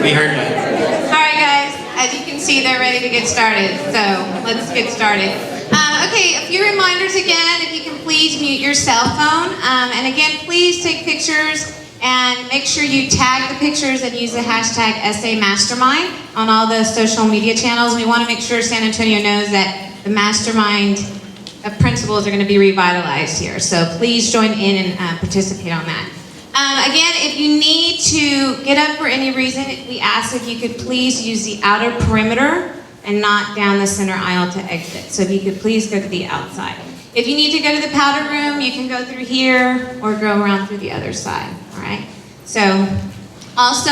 We heard that. All right, guys. As you can see, they're ready to get started. So let's get started. Okay, a few reminders again. If you can please mute your cell phone. And again, please take pictures and make sure you tag the pictures and use the hashtag SA Mastermind on all the social media channels. We want to make sure San Antonio knows that the Mastermind principles are going to be revitalized here. So please join in and participate on that. Again, if you need to get up for any reason, we ask if you could please use the outer perimeter and not down the center aisle to exit. So if you could please go to the outside. If you need to go to the powder room, you can go through here or go around through the other side, all right? So also,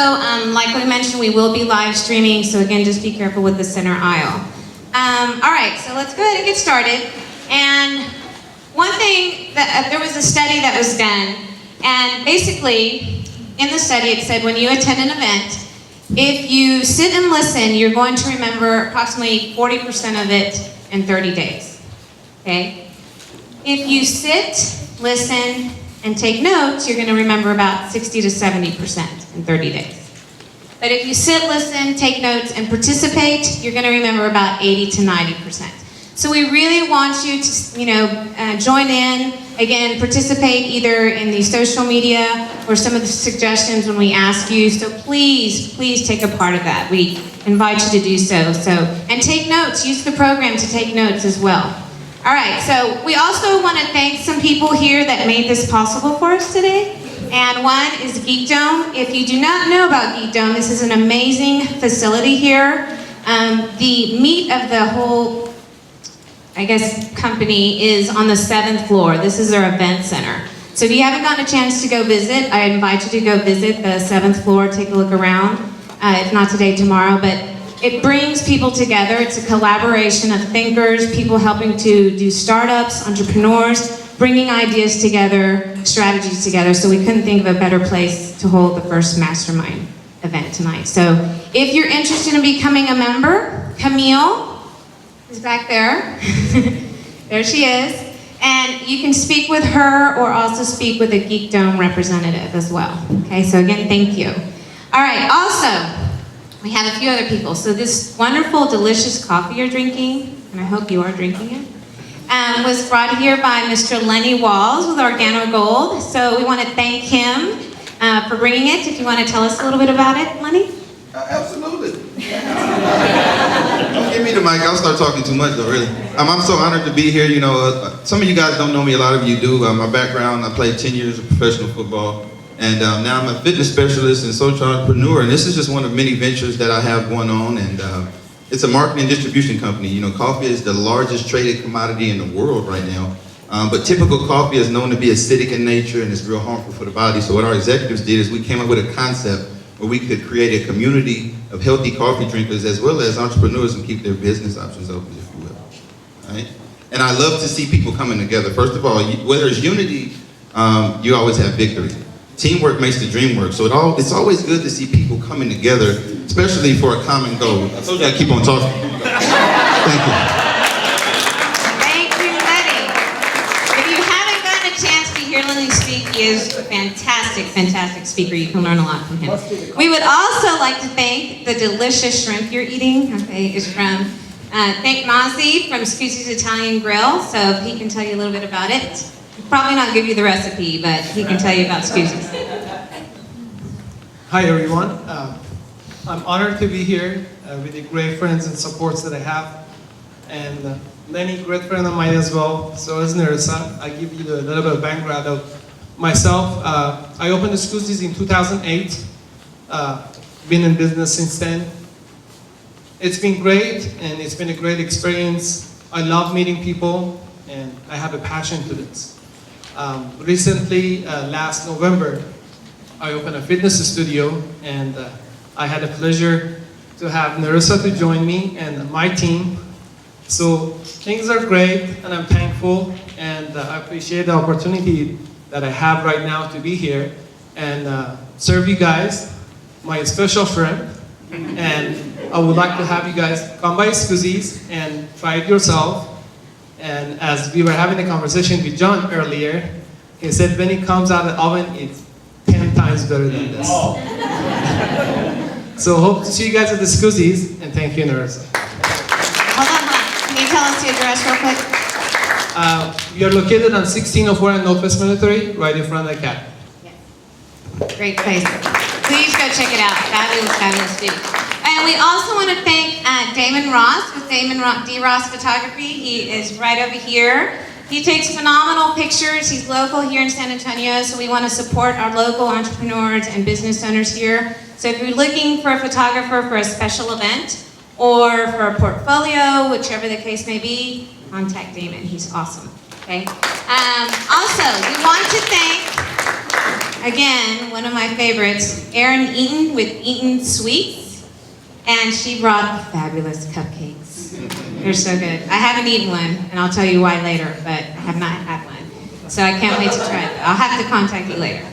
like we mentioned, we will be live streaming, so again, just be careful with the center aisle. All right, so let's go ahead and get started. And one thing, there was a study that was done, and basically, in the study it said when you attend an event, if you sit and listen, you're going to remember approximately 40% of it in 30 days, okay? If you sit, listen, and take notes, you're gonna remember about 60 to 70% in 30 days. But if you sit, listen, take notes, and participate, you're gonna remember about 80 to 90%. So we really want you to, join in, again, participate either in the social media or some of the suggestions when we ask you. So please, please take a part of that. We invite you to do so. And take notes. Use the program to take notes as well. All right, so we also want to thank some people here that made this possible for us today. And one is Geek Dome. If you do not know about Geek Dome, this is an amazing facility here. The meat of the whole company is on the 7th floor. This is our event center. So if you haven't gotten a chance to go visit, I invite you to go visit the 7th floor, take a look around. If not today, tomorrow, but it brings people together. It's a collaboration of thinkers, people helping to do startups, entrepreneurs, bringing ideas together, strategies together. So we couldn't think of a better place to hold the first Mastermind event tonight. So if you're interested in becoming a member, Camille is back there. There she is. And you can speak with her or also speak with a Geek Dome representative as well. Okay, so again, thank you. All right, also, we have a few other people. So this wonderful, delicious coffee you're drinking, and I hope you are drinking it, was brought here by Mr. Lenny Walls with Organo Gold. So we want to thank him for bringing it. If you want to tell us a little bit about it, Lenny? Absolutely. Don't give me the mic. I'll start talking too much, though, really. I'm so honored to be here. Some of you guys don't know me. A lot of you do. My background, I played 10 years of professional football. And now I'm a fitness specialist and social entrepreneur. And this is just one of many ventures that I have going on. And it's a marketing and distribution company. Coffee is the largest traded commodity in the world right now. But typical coffee is known to be acidic in nature and it's real harmful for the body. So what our executives did is we came up with a concept where we could create a community of healthy coffee drinkers as well as entrepreneurs who keep their business options open, if you will. Right? And I love to see people coming together. First of all, where there's unity, you always have victory. Teamwork makes the dream work. So it's always good to see people coming together, especially for a common goal. I told you I'd keep on talking. Thank you. Lenny speak. He is a fantastic, fantastic speaker. You can learn a lot from him. We would also like to thank the delicious shrimp you're eating. Okay, is from thank Mazi from Scuzzi's Italian Grill. So if he can tell you a little bit about it. He'll probably not give you the recipe, but he can tell you about Scuzzi's. Hi everyone. I'm honored to be here with the great friends and supports that I have. And Lenny, great friend of mine as well. So is Nerissa. I give you a little bit of background of myself. I opened the Scuzzi's in 2008. Been in business since then. It's been great, and it's been a great experience. I love meeting people, and I have a passion to this. Recently, last November, I opened a fitness studio, and I had the pleasure to have Nerissa to join me and my team. So things are great, and I'm thankful, and I appreciate the opportunity that I have right now to be here and serve you guys, my special friend. And I would like to have you guys come by Scuzzi's and try it yourself. And as we were having a conversation with John earlier, he said when it comes out of the oven, it's 10 times better than this. So hope to see you guys at the Scoozies, and thank you, Narissa. Hold on. Can you tell us the address real quick? We are located on 1604 and Northwest Military, right in front of the academy. Great place. Please go check it out. Fabulous, fabulous food. And we also want to thank Damon Ross with D. Ross Photography. He is right over here. He takes phenomenal pictures. He's local here in San Antonio, so we want to support our local entrepreneurs and business owners here. So if you're looking for a photographer for a special event or for a portfolio, whichever the case may be, contact Damon. He's awesome. Okay. Also, we want to thank, again, one of my favorites, Erin Eaton with Eaton Sweets, and she brought fabulous cupcakes. They're so good. I haven't eaten one, and I'll tell you why later, but I have not had one. So I can't wait to try it. I'll have to contact you later.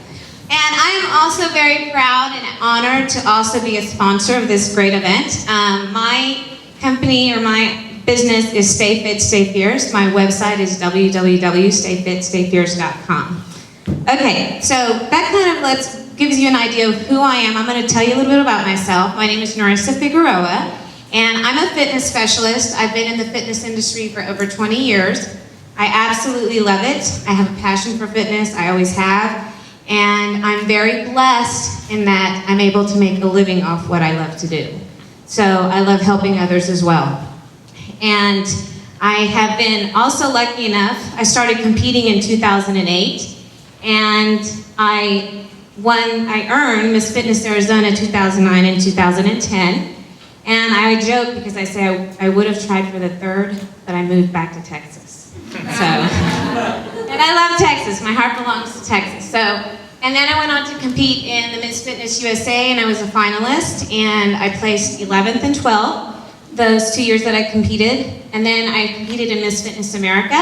And I am also very proud and honored to also be a sponsor of this great event. My company or my business is Stay Fit, Stay Fierce. My website is www.stayfitstayfierce.com. Okay, so that kind of gives you an idea of who I am. I'm going to tell you a little bit about myself. My name is Narissa Figueroa, and I'm a fitness specialist. I've been in the fitness industry for over 20 years. I absolutely love it. I have a passion for fitness. I always have. And I'm very blessed in that I'm able to make a living off what I love to do. So I love helping others as well. And I have been also lucky enough, I started competing in 2008, and I earned Miss Fitness Arizona 2009 and 2010. And I joke because I say I would have tried for the third, but I moved back to Texas. So, and I love Texas. My heart belongs to Texas. So, and then I went on to compete in the Miss Fitness USA, and I was a finalist, and I placed 11th and 12th those 2 years that I competed. And then I competed in Miss Fitness America.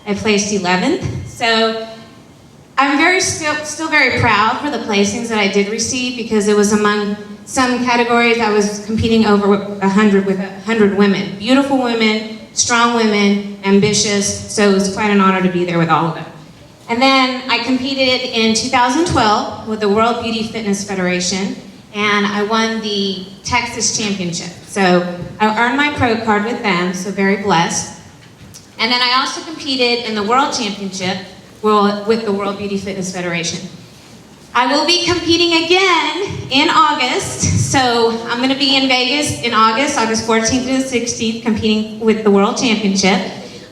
I placed 11th. So I'm still very proud for the placings that I did receive, because it was among some categories I was competing over 100 with 100 women. Beautiful women, strong women, ambitious, so it was quite an honor to be there with all of them. And then I competed in 2012 with the World Beauty Fitness Federation, and I won the Texas Championship. So I earned my pro card with them, so very blessed. And then I also competed in the World Championship with the World Beauty Fitness Federation. I will be competing again in August, so I'm going to be in Vegas in August 14th to the 16th, competing with the World Championship.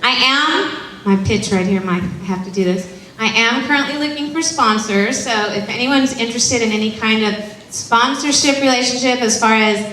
My pitch right here, Mike, I have to do this. I am currently looking for sponsors, so if anyone's interested in any kind of sponsorship relationship as far as,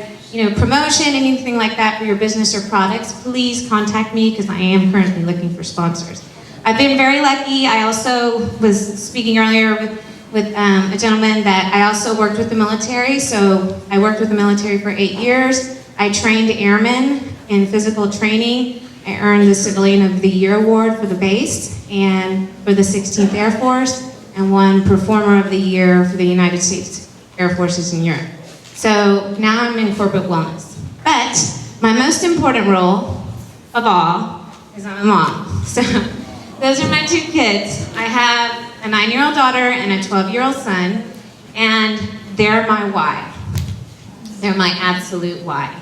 promotion, anything like that for your business or products, please contact me, because I am currently looking for sponsors. I've been very lucky. I also was speaking earlier with a gentleman that I also worked with the military. So I worked with the military for 8 years. I trained airmen in physical training. I earned the Civilian of the Year award for the base and for the 16th Air Force, and won Performer of the Year for the United States Air Forces in Europe. So now I'm in corporate wellness. But my most important role of all is I'm a mom. So those are my 2 kids. I have a 9-year-old daughter and a 12-year-old son, and they're my why. They're my absolute why.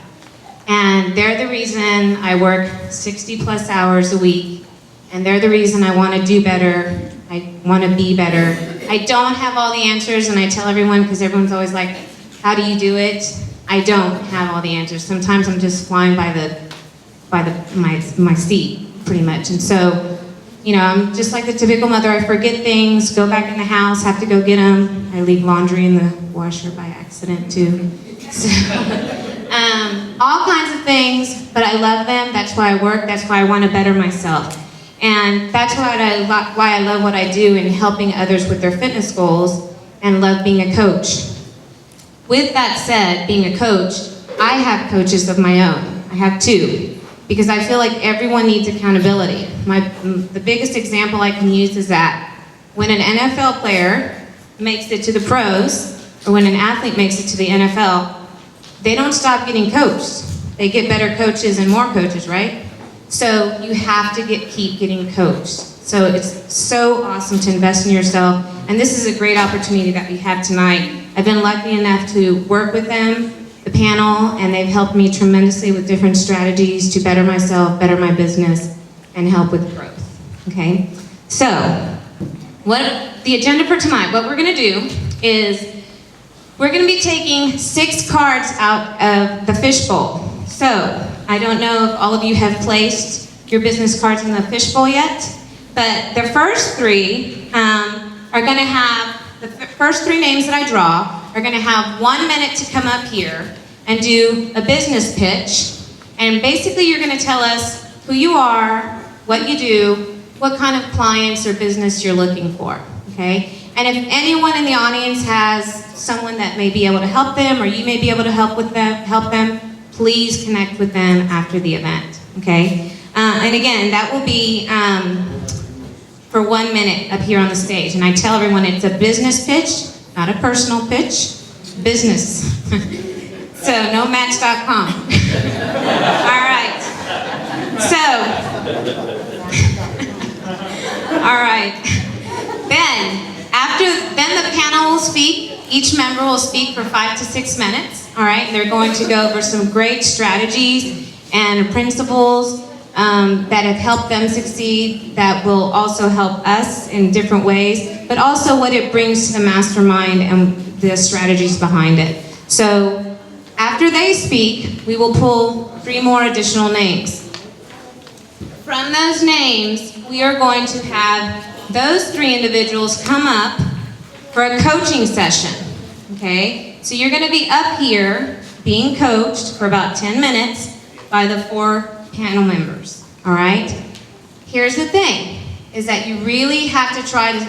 And they're the reason I work 60 plus hours a week, and they're the reason I want to do better, I want to be better. I don't have all the answers, and I tell everyone, because everyone's always like, how do you do it? I don't have all the answers. Sometimes I'm just flying by my seat, pretty much. And so, I'm just like the typical mother. I forget things, go back in the house, have to go get them. I leave laundry in the washer by accident too. So, all kinds of things, but I love them. That's why I work. That's why I want to better myself. And that's why I love what I do in helping others with their fitness goals, and love being a coach. With that said, being a coach, I have coaches of my own. I have 2. Because I feel like everyone needs accountability. The biggest example I can use is that when an NFL player makes it to the pros, or when an athlete makes it to the NFL, they don't stop getting coached. They get better coaches and more coaches, right? So you have to keep getting coached. So it's so awesome to invest in yourself. And this is a great opportunity that we have tonight. I've been lucky enough to work with them the panel, and they've helped me tremendously with different strategies to better myself, better my business, and help with growth, okay? So, what the agenda for tonight, what we're gonna do is we're gonna be taking 6 cards out of the fishbowl. So, I don't know if all of you have placed your business cards in the fishbowl yet, but the first 3 are gonna have, the first 3 names that I draw are gonna have 1 minute to come up here and do a business pitch. And basically you're gonna tell us who you are, what you do, what kind of clients or business you're looking for, okay? And if anyone in the audience has someone that may be able to help them, or you may be able to help them, please connect with them after the event, okay? And again, that will be for 1 minute up here on the stage. And I tell everyone it's a business pitch, not a personal pitch, business. So, no Match.com. All right. So, all right. Then the panel will speak. Each member will speak for 5 to 6 minutes. All right. They're going to go over some great strategies and principles that have helped them succeed, that will also help us in different ways, but also what it brings to the mastermind and the strategies behind it. So after they speak, we will pull 3 more additional names. From those names, we are going to have those 3 individuals come up for a coaching session, okay? So you're gonna be up here being coached for about 10 minutes by the 4 panel members, all right? Here's the thing, is that you really have to try to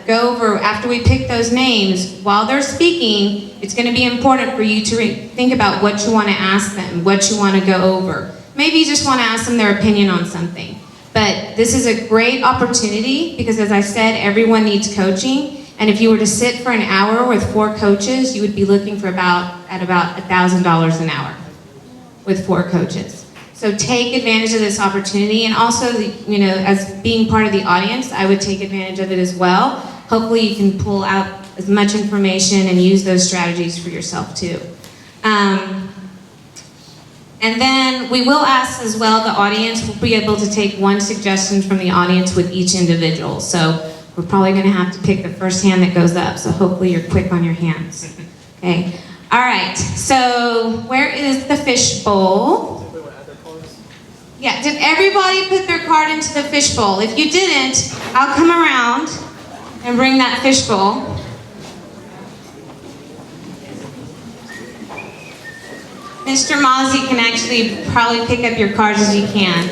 go over, after we pick those names, while they're speaking, it's gonna be important for you to think about what you wanna ask them, what you wanna go over. Maybe you just wanna ask them their opinion on something. But this is a great opportunity because, as I said, everyone needs coaching. And if you were to sit for an hour with 4 coaches, you would be looking for about $1,000 an hour with 4 coaches. So take advantage of this opportunity, and also, you know, as being part of the audience, I would take advantage of it as well. Hopefully you can pull out as much information and use those strategies for yourself too. And then we will ask as well, the audience will be able to take 1 suggestion from the audience with each individual. So we're probably gonna have to pick the first hand that goes up, so hopefully you're quick on your hands. Okay, all right, so where is the fishbowl? Yeah, did everybody put their card into the fishbowl? If you didn't, I'll come around and bring that fishbowl. Mr. Mozzie can actually probably pick up your cards as you can.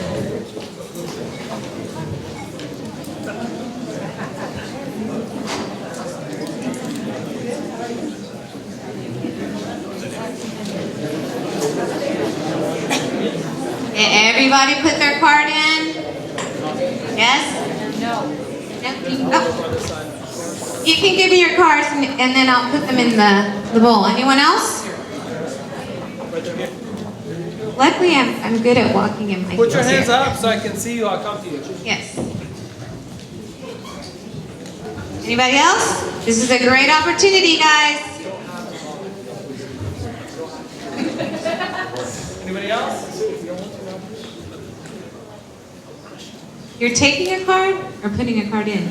Everybody put their card in? Yes? No. Oh. You can give me your cards and then I'll put them in the bowl. Anyone else? Luckily, I'm good at walking in my Put your heels hands here. up so I can see you. I'll come to you. Yes. Anybody else? This is a great opportunity, guys. Anybody else? You're taking a card or putting a card in?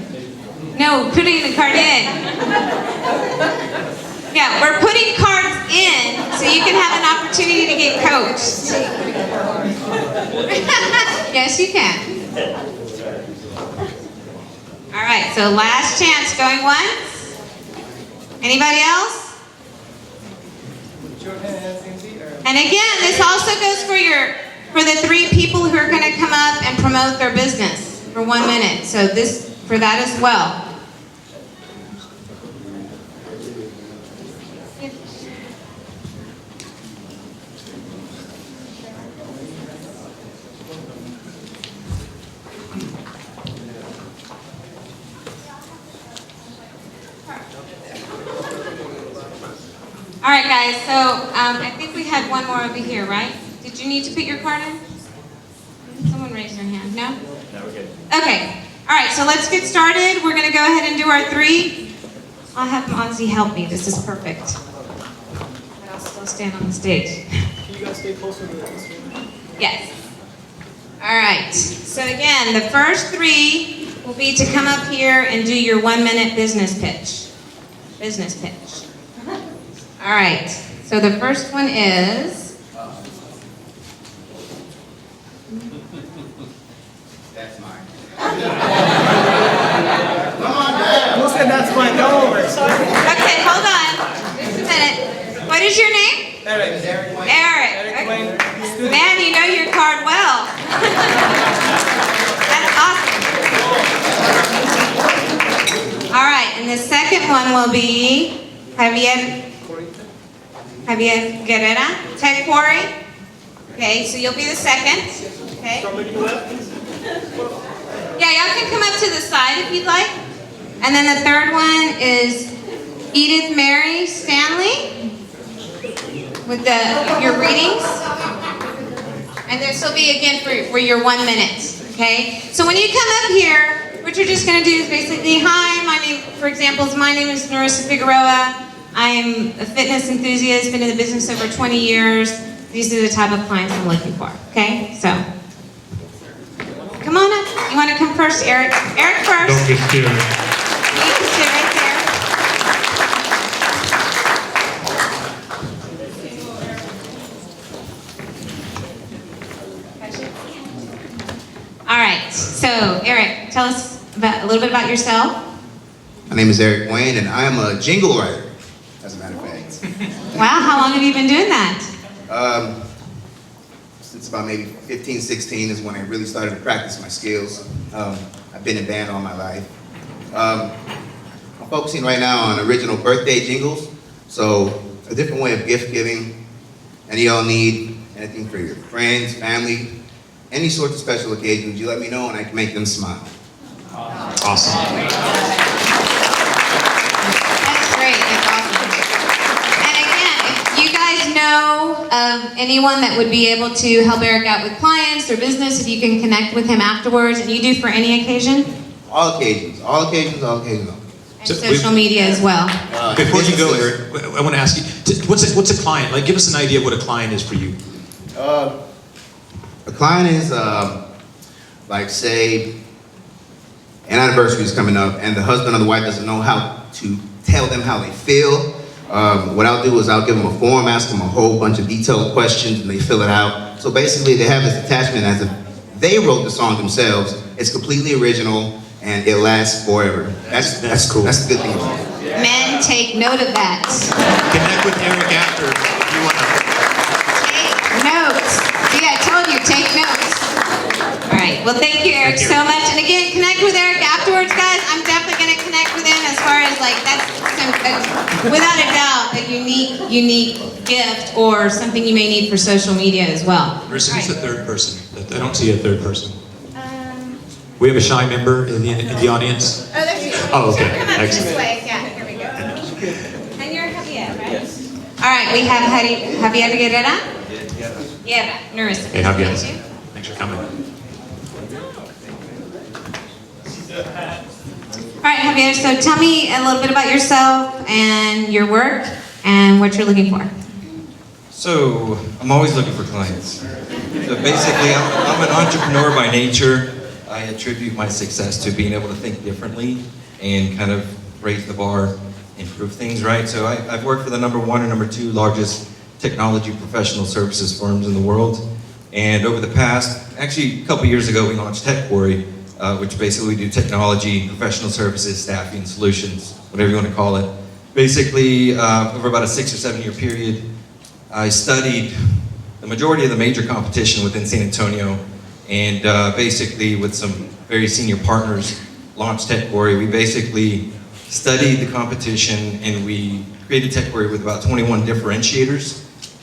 No, putting the card in. Yeah, we're putting cards in so you can have an opportunity to get coached. Yes, you can. All right, so last chance, going once. Anybody else? Put your hands in the air. And again, this also goes for the 3 people who are going to come up and promote their business for 1 minute. So this, for that as well. All right, guys, so I think we had one more over here, right? Did you need to put your card in? Someone raised their hand. No? No, we're good. Okay. All right, so let's get started. We're going to go ahead and do our 3. I'll have Monzi help me. This is perfect. will stand on the stage. Can you guys stay closer to this one? Yes. All right. So again, the first three will be to come up here and do your 1-minute business pitch. Business pitch. All right. So the first one is. That's mine. Who said that's mine? Come over. Okay, hold on. Just a minute. What is your name? Eric. Eric. Wayne. Man, you know your card well. That's awesome. All right, and the second one will be Javier Guerrera, Tech Quarry. Okay, so you'll be the second. Okay. Yeah, y'all can come up to the side if you'd like. And then the third one is Edith Mary Stanley with your readings. And this will be again for your 1 minute. Okay? So when you come up here, what you're just gonna do is basically, hi, my name, for example, my name is Narissa Figueroa. I'm a fitness enthusiast, been in the business over 20 years. These are the type of clients I'm looking for. Okay? So come on up. You wanna come first, Eric? Eric first. Don't get scared. You can sit right there. All right, so Eric, tell us a little bit about yourself. My name is Eric Wayne, and I am a jingle writer, as a matter of fact. Wow, how long have you been doing that? Since about maybe 15, 16 is when I really started to practice my skills. I've been in band all my life. I'm focusing right now on original birthday jingles, so a different way of gift giving. Any of y'all need anything for your friends, family, any sorts of special occasions, you let me know and I can make them smile. Awesome. That's great, that's awesome. And again, if you guys know of anyone that would be able to help Eric out with clients or business, if you can connect with him afterwards, and you do for any occasion? All occasions. And social media as well. Before you go, Eric, I want to ask you, what's a client? Like, give us an idea of what a client is for you. A client is, like, say, an anniversary is coming up and the husband or the wife doesn't know how to tell them how they feel. What I'll do is I'll give them a form, ask them a whole bunch of detailed questions, and they fill it out. So basically, they have this attachment as if they wrote the song themselves. It's completely original, and it lasts forever. That's cool. That's the good thing about it. Men, take note of that. Connect with Eric after if you want to. Take notes. See, I told you, take notes. All right, well, thank you, Eric, so much. And again, connect with Eric afterwards, guys. I'm definitely going to connect with him as far as, like, that's without a doubt a unique gift or something you may need for social media as well. Marissa, who's the third person? I don't see a third person. We have a shy member in the audience. Oh, there's you. Oh, okay. Come up this Excellent. way. Yeah, here we go. And you're Javier, right? Yes. All right, we have Javier Guerrera. Yeah, Narissa. Hey, Nice to Javier. meet you. Thanks for coming. All right, Javier, so tell me a little bit about yourself and your work and what you're looking for. So, I'm always looking for clients. So basically, I'm an entrepreneur by nature. I attribute my success to being able to think differently and kind of raise the bar, improve things, right? So I've worked for the #1 and #2 largest technology professional services firms in the world. And over the past, actually a couple years ago, we launched Tech Quarry, which basically we do technology, professional services, staffing, solutions, whatever you want to call it. Basically, over about a 6 or 7 year period, I studied the majority of the major competition within San Antonio, and basically with some very senior partners, launched Tech Quarry. We basically studied the competition and we created Tech Quarry with about 21 differentiators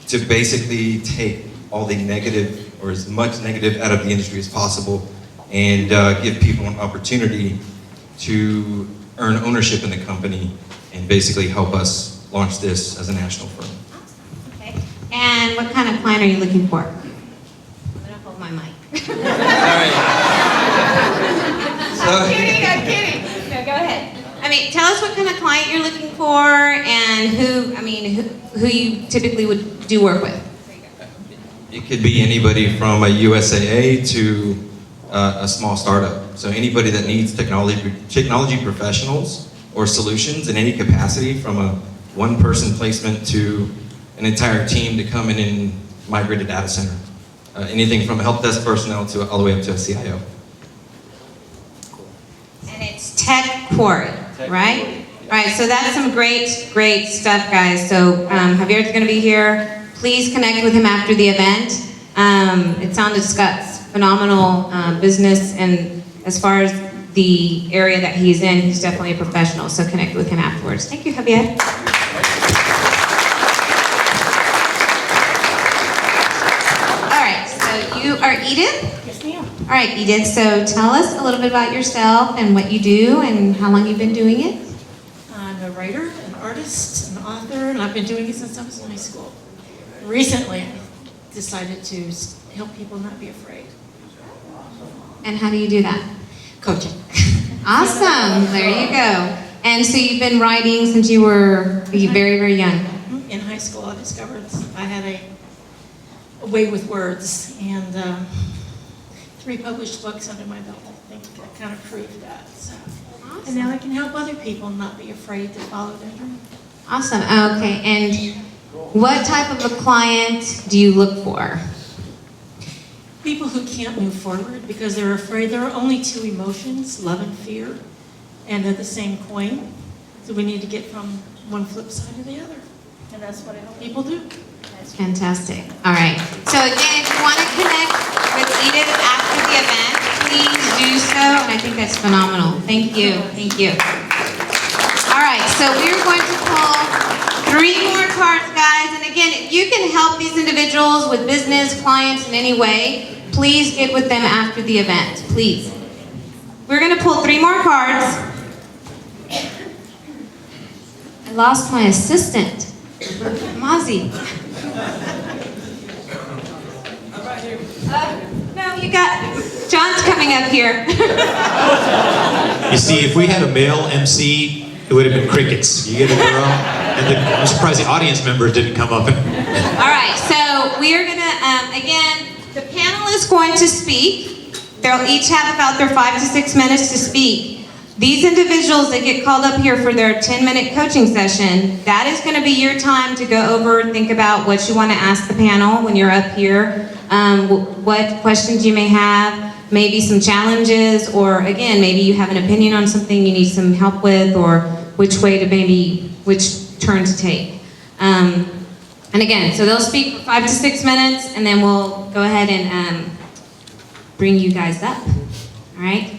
to basically take all the negative or as much negative out of the industry as possible and give people an opportunity to earn ownership in the company and basically help us launch this as a national firm. Okay. And what kind of client are you looking for? I'm gonna hold my mic. All right. I'm kidding. No, go ahead. I mean, tell us what kind of client you're looking for and who you typically would do work with. It could be anybody from a USAA to a small startup. So anybody that needs technology professionals or solutions in any capacity, from a one-person placement to an entire team to come in and migrate a data center. Anything from help desk personnel to all the way up to a CIO. And it's Tech Quarry, right? All right, so that's some great stuff, guys. So Javier's going to be here. Please connect with him after the event. It sounded Scott's phenomenal business, and as far as the area that he's in, he's definitely a professional. So connect with him afterwards. Thank you, Javier. All right, so you are Edith? Yes, ma'am. All right, Edith, so tell us a little bit about yourself and what you do and how long you've been doing it. I'm a writer, an artist, an author, and I've been doing it since I was in high school. Recently, I decided to help people not be afraid. And how do you do that? Coaching. Awesome, there you go. And so you've been writing since you were very, very young. In high school, I discovered I had a way with words, and 3 published books under my belt. I think that kind of proved that. So. And now I can help other people not be afraid to follow their dream. Awesome, okay. And what type of a client do you look for? People who can't move forward because they're afraid. There are only 2 emotions, love and fear, and they're the same coin. So we need to get from one flip side to the other. And that's what I help people do. That's fantastic. All right. So again, if you want to connect with Edith after the event, please do so. And I think that's phenomenal. Thank you. Thank you. All right. So we're going to pull 3 more cards, guys. And again, if you can help these individuals with business, clients in any way, please get with them after the event. Please. We're going to pull 3 more cards. I lost my assistant. Mozzie. No, you got, John's coming up here. You see, if we had a male MC, it would have been crickets. You get a girl, and I'm surprised the audience members didn't come up. All right, so we are gonna, again, the panel is going to speak. They'll each have about their 5 to 6 minutes to speak. These individuals that get called up here for their 10-minute coaching session, that is going to be your time to go over and think about what you want to ask the panel when you're up here, what questions you may have, maybe some challenges, or again, maybe you have an opinion on something you need some help with, or which turn to take. And again, so they'll speak for 5 to 6 minutes, and then we'll go ahead and bring you guys up. All right?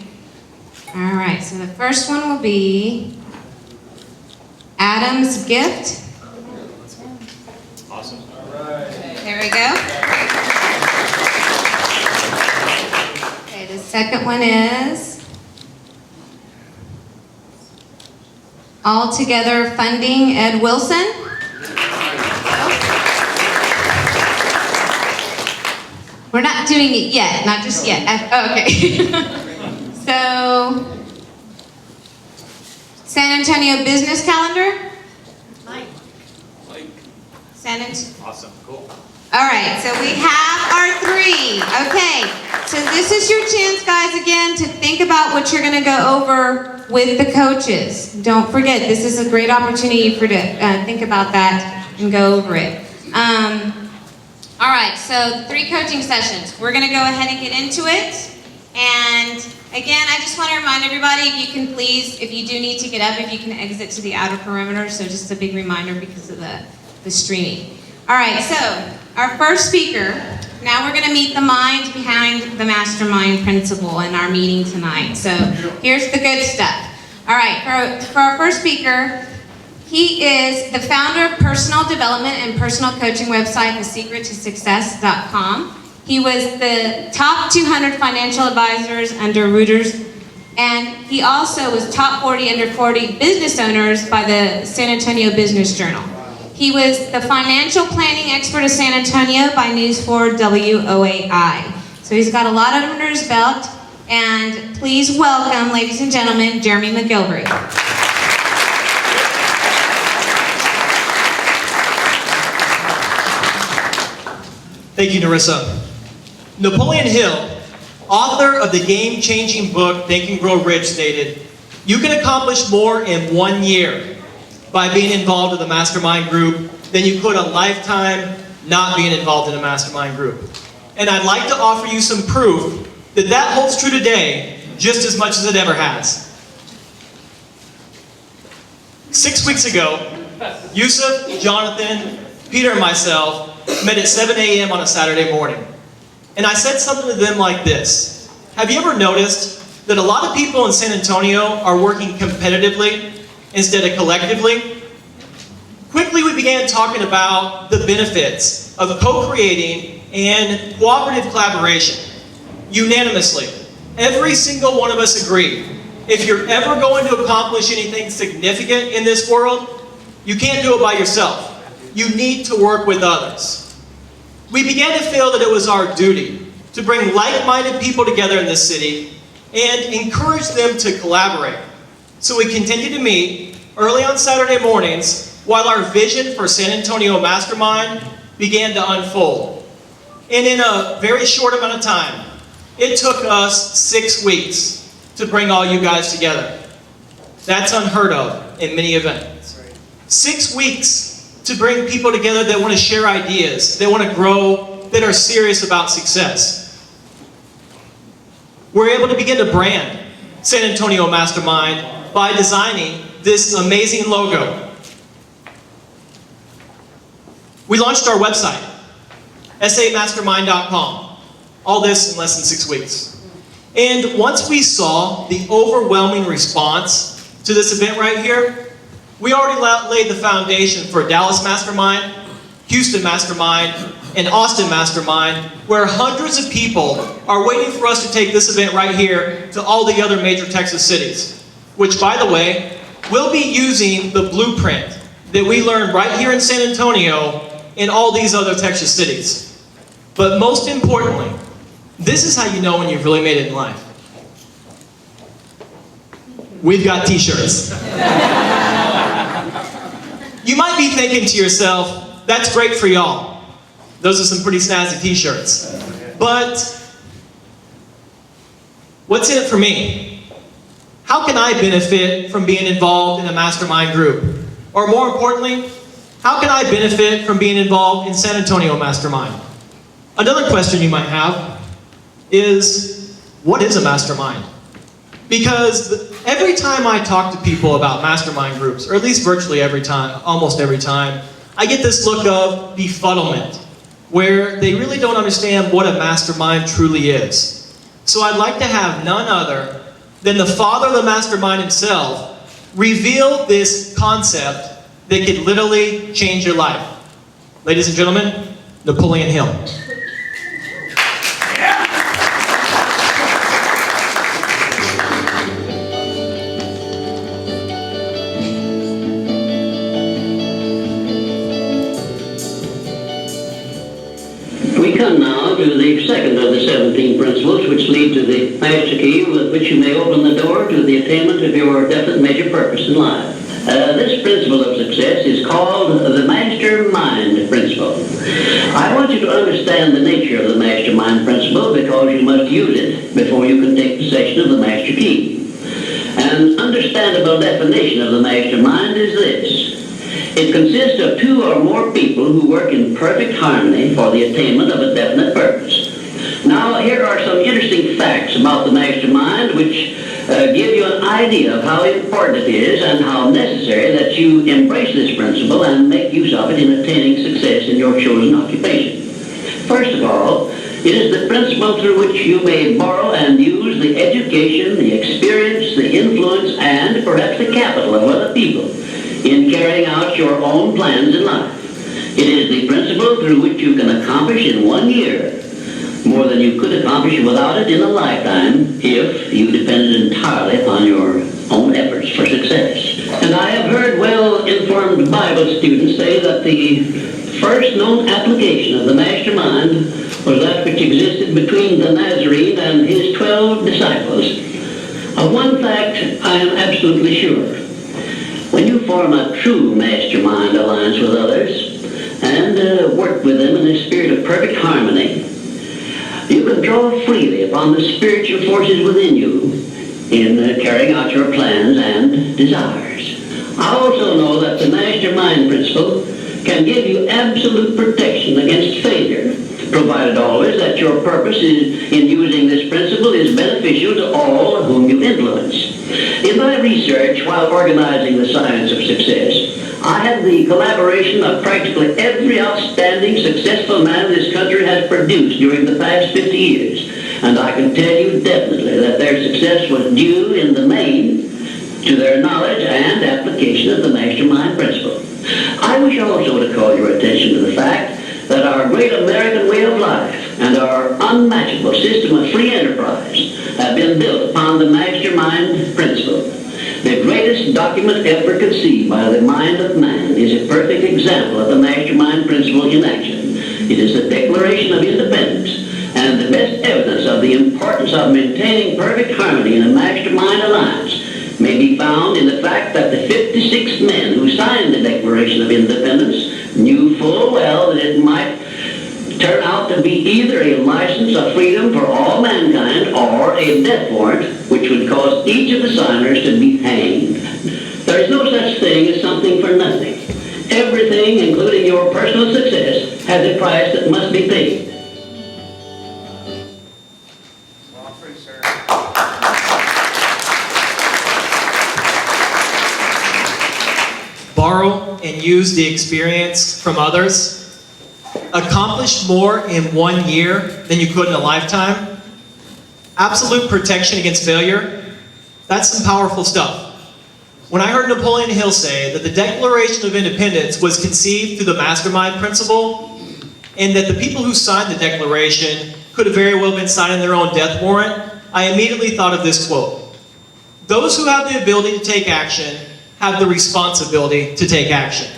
All right, so the first one will be Adam's Gift. Awesome. There we go. Okay, the second one is All Together Funding, Ed Wilson. We're not doing it yet, not just yet. Oh, okay. So, San Antonio Business Calendar. Mike. San Antonio. Awesome, cool. All right, so we have our 3. Okay, so this is your chance, guys, again, to think about what you're going to go over with the coaches. Don't forget, this is a great opportunity for to think about that and go over it. All right, so 3 coaching sessions. We're going to go ahead and get into it. And again, I just want to remind everybody, if you can please, if you do need to get up, if you can exit to the outer perimeter. So just a big reminder because of the streaming. All right, so our first speaker, now we're going to meet the mind behind the Mastermind principle in our meeting tonight. So here's the good stuff. All right, for our first speaker, he is the founder of personal development and personal coaching website, thesecrettosuccess.com. He was the top 200 financial advisors under Reuters, and he also was top 40 under 40 business owners by the San Antonio Business Journal. He was the financial planning expert of San Antonio by News 4 WOAI. So he's got a lot under his belt, and please welcome, ladies and gentlemen, Jeremy McGilvery. Thank you, Narissa. Napoleon Hill, author of the game-changing book Think and Grow Rich, stated, "You can accomplish more in 1 year by being involved in the mastermind group than you could a lifetime not being involved in a mastermind group." And I'd like to offer you some proof that that holds true today just as much as it ever has. 6 weeks ago, Yusuf, Jonathan, Peter, and myself met at 7 a.m. on a Saturday morning. And I said something to them like this: have you ever noticed that a lot of people in San Antonio are working competitively instead of collectively? Quickly we began talking about the benefits of co-creating and cooperative collaboration. Unanimously, every single one of us agreed, if you're ever going to accomplish anything significant in this world, you can't do it by yourself. You need to work with others. We began to feel that it was our duty to bring like-minded people together in this city and encourage them to collaborate. So we continued to meet early on Saturday mornings while our vision for San Antonio Mastermind began to unfold. And in a very short amount of time, it took us 6 weeks to bring all you guys together. That's unheard of in many events. 6 weeks to bring people together that want to share ideas, that want to grow, that are serious about success. We're able to begin to brand San Antonio Mastermind by designing this amazing logo. We launched our website, samastermind.com. All this in less than 6 weeks. And once we saw the overwhelming response to this event right here, we already laid the foundation for Dallas Mastermind, Houston Mastermind, and Austin Mastermind, where hundreds of people are waiting for us to take this event right here to all the other major Texas cities, which, by the way, we'll be using the blueprint that we learned right here in San Antonio in all these other Texas cities. But most importantly, this is how you know when you've really made it in life. We've got t-shirts. You might be thinking to yourself, that's great for y'all. Those are some pretty snazzy t-shirts. But what's in it for me? How can I benefit from being involved in a mastermind group? Or more importantly, how can I benefit from being involved in San Antonio Mastermind? Another question you might have is, what is a mastermind? Because every time I talk to people about mastermind groups, or at least virtually every time, almost every time, I get this look of befuddlement, where they really don't understand what a mastermind truly is. So I'd like to have none other than the father of the mastermind himself reveal this concept that could literally change your life. Ladies and gentlemen, Napoleon Hill. We come now to the second of the 17 principles which lead to the master key with which you may open the door to the attainment of your definite major purpose in life. This principle of success is called the Mastermind principle. I want you to understand the nature of the Mastermind principle because you must use it before you can take possession of the master key. An understandable definition of the mastermind is this: it consists of two or more people who work in perfect harmony for the attainment of a definite purpose. Now, here are some interesting facts about the mastermind which give you an idea of how important it is and how necessary that you embrace this principle and make use of it in attaining success in your chosen occupation. First of all, it is the principle through which you may borrow and use the education, the experience, the influence, and perhaps the capital of other people in carrying out your own plans in life. It is the principle through which you can accomplish in 1 year more than you could accomplish without it in a lifetime if you depended entirely upon your own efforts for success. And I have heard well-informed Bible students say that the first known application of the mastermind was that which existed between the Nazarene and his 12 disciples. Of one fact I am absolutely sure. When you form a true mastermind alliance with others, and and work with them in a spirit of perfect harmony. You can draw freely upon the spiritual forces within you in carrying out your plans and desires. I also know that the Mastermind principle can give you absolute protection against failure, provided always that your purpose in using this principle is beneficial to all whom you influence. In my research while organizing the Science of Success, I had the collaboration of practically every outstanding, successful man this country has produced during the past 50 years. And I can tell you definitely that their success was due in the main to their knowledge and application of the Mastermind principle. I wish also to call your attention to the fact that our great American way of life and our unmatchable system of free enterprise have been built upon the Mastermind principle. The greatest document ever conceived by the mind of man is a perfect example of the Mastermind principle in action. It is the Declaration of Independence, and the best evidence of the importance of maintaining perfect harmony in a Mastermind alliance may be found in the fact that the 56 men who signed the Declaration of Independence knew full well that it might turn out to be either a license of freedom for all mankind or a death warrant which would cause each of the signers to be hanged. There is no such thing as something for nothing. Everything, including your personal success, has a price that must be paid. Borrow and use the experience from others. Accomplish more in 1 year than you could in a lifetime. Absolute protection against failure. That's some powerful stuff. When I heard Napoleon Hill say that the Declaration of Independence was conceived through the Mastermind principle, and that the people who signed the Declaration could have very well been signing their own death warrant, I immediately thought of this quote. Those who have the ability to take action have the responsibility to take action.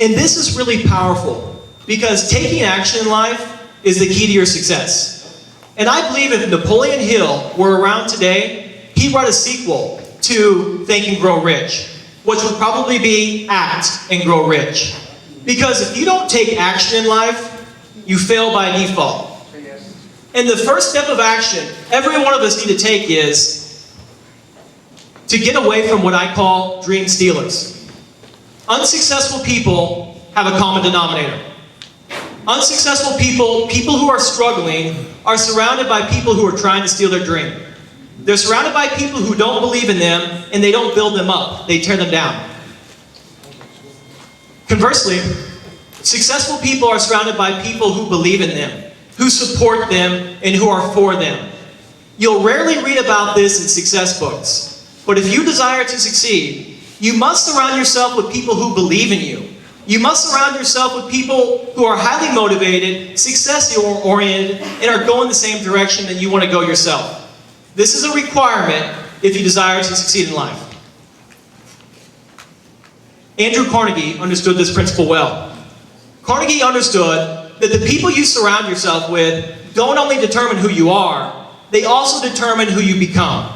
And this is really powerful because taking action in life is the key to your success. And I believe if Napoleon Hill were around today, he'd write a sequel to Think and Grow Rich, which would probably be Act and Grow Rich. Because if you don't take action in life, you fail by default. And the first step of action every one of us need to take is to get away from what I call dream stealers. Unsuccessful people have a common denominator. Unsuccessful people, people who are struggling, are surrounded by people who are trying to steal their dream. They're surrounded by people who don't believe in them, and they don't build them up. They tear them down. Conversely, successful people are surrounded by people who believe in them, who support them, and who are for them. You'll rarely read about this in success books, but if you desire to succeed, you must surround yourself with people who believe in you. You must surround yourself with people who are highly motivated, success-oriented, and are going the same direction that you want to go yourself. This is a requirement if you desire to succeed in life. Andrew Carnegie understood this principle well. Carnegie understood that the people you surround yourself with don't only determine who you are, they also determine who you become.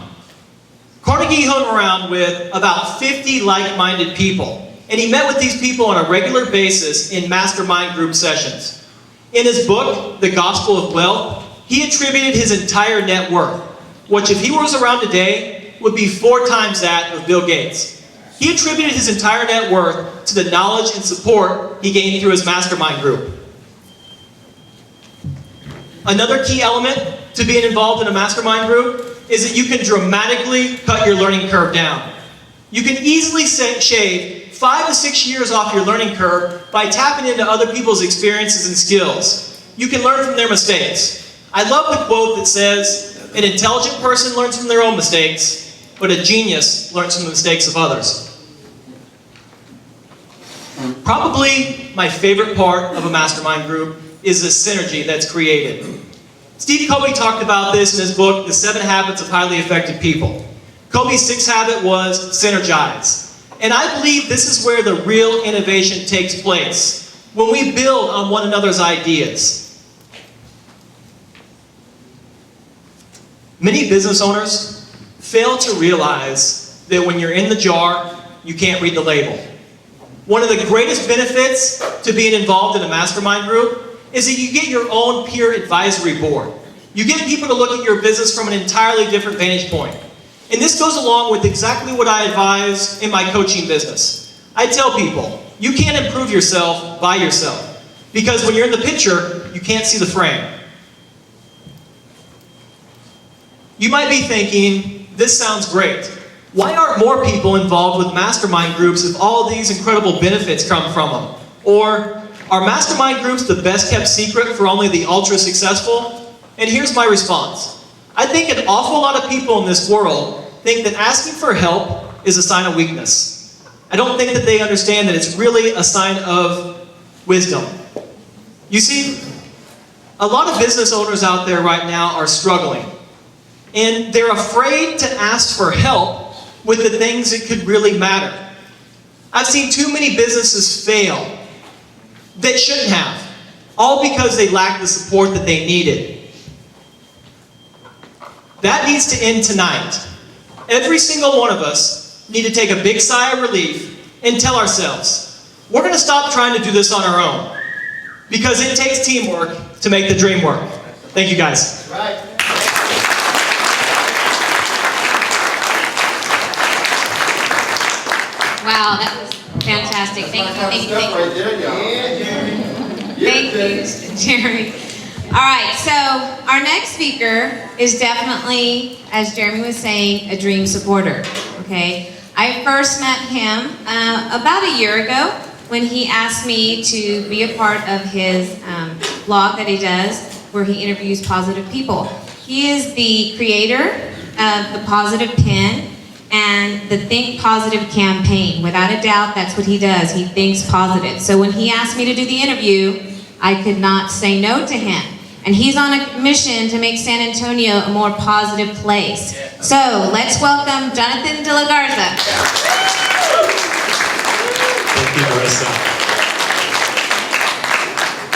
Carnegie hung around with about 50 like-minded people, and he met with these people on a regular basis in mastermind group sessions. In his book, The Gospel of Wealth, he attributed his entire net worth, which if he was around today, would be 4 times that of Bill Gates. He attributed his entire net worth to the knowledge and support he gained through his mastermind group. Another key element to being involved in a mastermind group is that you can dramatically cut your learning curve down. You can easily shave 5 to 6 years off your learning curve by tapping into other people's experiences and skills. You can learn from their mistakes. I love the quote that says, an intelligent person learns from their own mistakes, but a genius learns from the mistakes of others. Probably my favorite part of a mastermind group is the synergy that's created. Steve Covey talked about this in his book, The 7 Habits of Highly Effective People. Covey's 6th habit was synergize. And I believe this is where the real innovation takes place, when we build on one another's ideas. Many business owners fail to realize that when you're in the jar, you can't read the label. One of the greatest benefits to being involved in a mastermind group is that you get your own peer advisory board. You get people to look at your business from an entirely different vantage point. And this goes along with exactly what I advise in my coaching business. I tell people, you can't improve yourself by yourself. Because when you're in the picture, you can't see the frame. You might be thinking, this sounds great. Why aren't more people involved with mastermind groups if all these incredible benefits come from them? Or, are mastermind groups the best kept secret for only the ultra successful? And here's my response. I think an awful lot of people in this world think that asking for help is a sign of weakness. I don't think that they understand that it's really a sign of wisdom. You see, a lot of business owners out there right now are struggling. And they're afraid to ask for help with the things that could really matter. I've seen too many businesses fail that shouldn't have, all because they lacked the support that they needed. That needs to end tonight. Every single one of us need to take a big sigh of relief and tell ourselves, we're going to stop trying to do this on our own. Because it takes teamwork to make the dream work. Thank you guys. Right. Wow, that was fantastic. Thank you, thank you, thank you. Thank you, Jeremy. All right, so our next speaker is definitely, as Jeremy was saying, a dream supporter, okay? I first met him about a year ago when he asked me to be a part of his blog that he does where he interviews positive people. He is the creator of the Positive Pin and the Think Positive campaign. Without a doubt, that's what he does. He thinks positive. So when he asked me to do the interview, I could not say no to him. And he's on a mission to make San Antonio a more positive place. So let's welcome Jonathan De La Garza. Thank you, Marissa.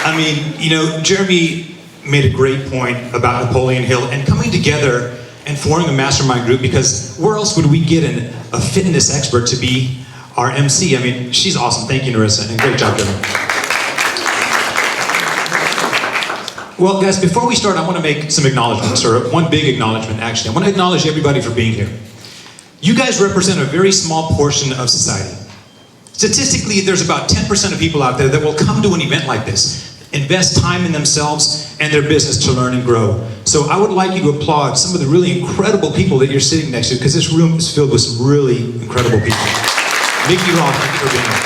I mean, you know, Jeremy made a great point about Napoleon Hill and coming together and forming a mastermind group, because where else would we get a fitness expert to be our MC? I mean, she's awesome. Thank you, Narissa, and great job, Jeremy. Well, guys, before we start, I want to make some acknowledgments, or one big acknowledgement, actually. I want to acknowledge everybody for being here. You guys represent a very small portion of society. Statistically, there's about 10% of people out there that will come to an event like this, invest time in themselves and their business to learn and grow. So I would like you to applaud some of the really incredible people that you're sitting next to, because this room is filled with some really incredible people. Mickey Roth, thank you for being here.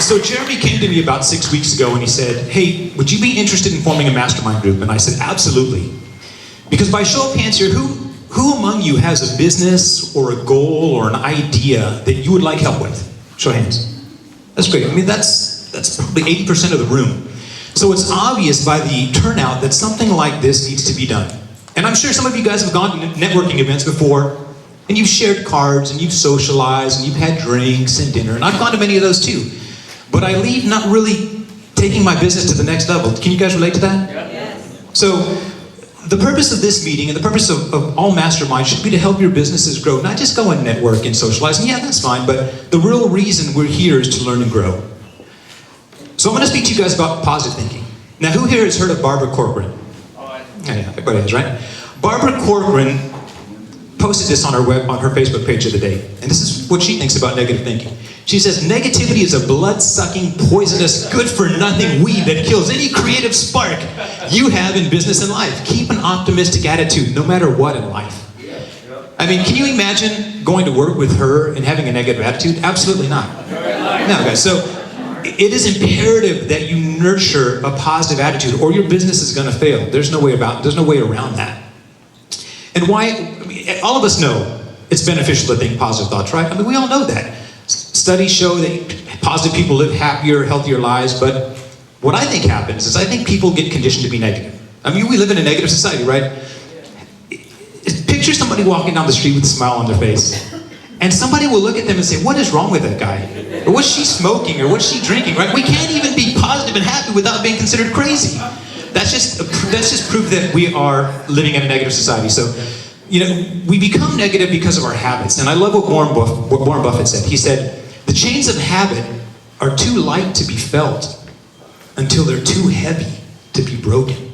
So Jeremy came to me about 6 weeks ago and he said, hey, would you be interested in forming a mastermind group? And I said, absolutely. Because by show of hands here, who among you has a business or a goal or an idea that you would like help with? Show of hands. That's great. I mean, that's probably 80% of the room. So it's obvious by the turnout that something like this needs to be done. And I'm sure some of you guys have gone to networking events before, and you've shared cards, and you've socialized, and you've had drinks and dinner, and I've gone to many of those too. But I leave not really taking my business to the next level. Can you guys relate to that? Yes. So the purpose of this meeting and the purpose of all masterminds should be to help your businesses grow, not just go and network and socialize. And yeah, that's fine, but the real reason we're here is to learn and grow. So I'm going to speak to you guys about positive thinking. Now, who here has heard of Barbara Corcoran? Yeah, everybody has, right? Barbara Corcoran posted this on her Facebook page the other day, and this is what she thinks about negative thinking. She says, negativity is a blood-sucking, poisonous, good-for-nothing weed that kills any creative spark you have in business and life. Keep an optimistic attitude, no matter what in life. I mean, can you imagine going to work with her and having a negative attitude? Absolutely not. No, guys. So it is imperative that you nurture a positive attitude, or your business is going to fail. There's no way around that. And why? I mean, all of us know it's beneficial to think positive thoughts, right? I mean, we all know that. Studies show that positive people live happier, healthier lives, but what I think happens is I think people get conditioned to be negative. I mean, we live in a negative society, right? Picture somebody walking down the street with a smile on their face, and somebody will look at them and say, what is wrong with that guy? Or what's she smoking? Or what's she drinking, right? We can't even be positive and happy without being considered crazy. That's just proof that we are living in a negative society. So we become negative because of our habits. And I love what Warren Buffett said. He said, the chains of habit are too light to be felt until they're too heavy to be broken.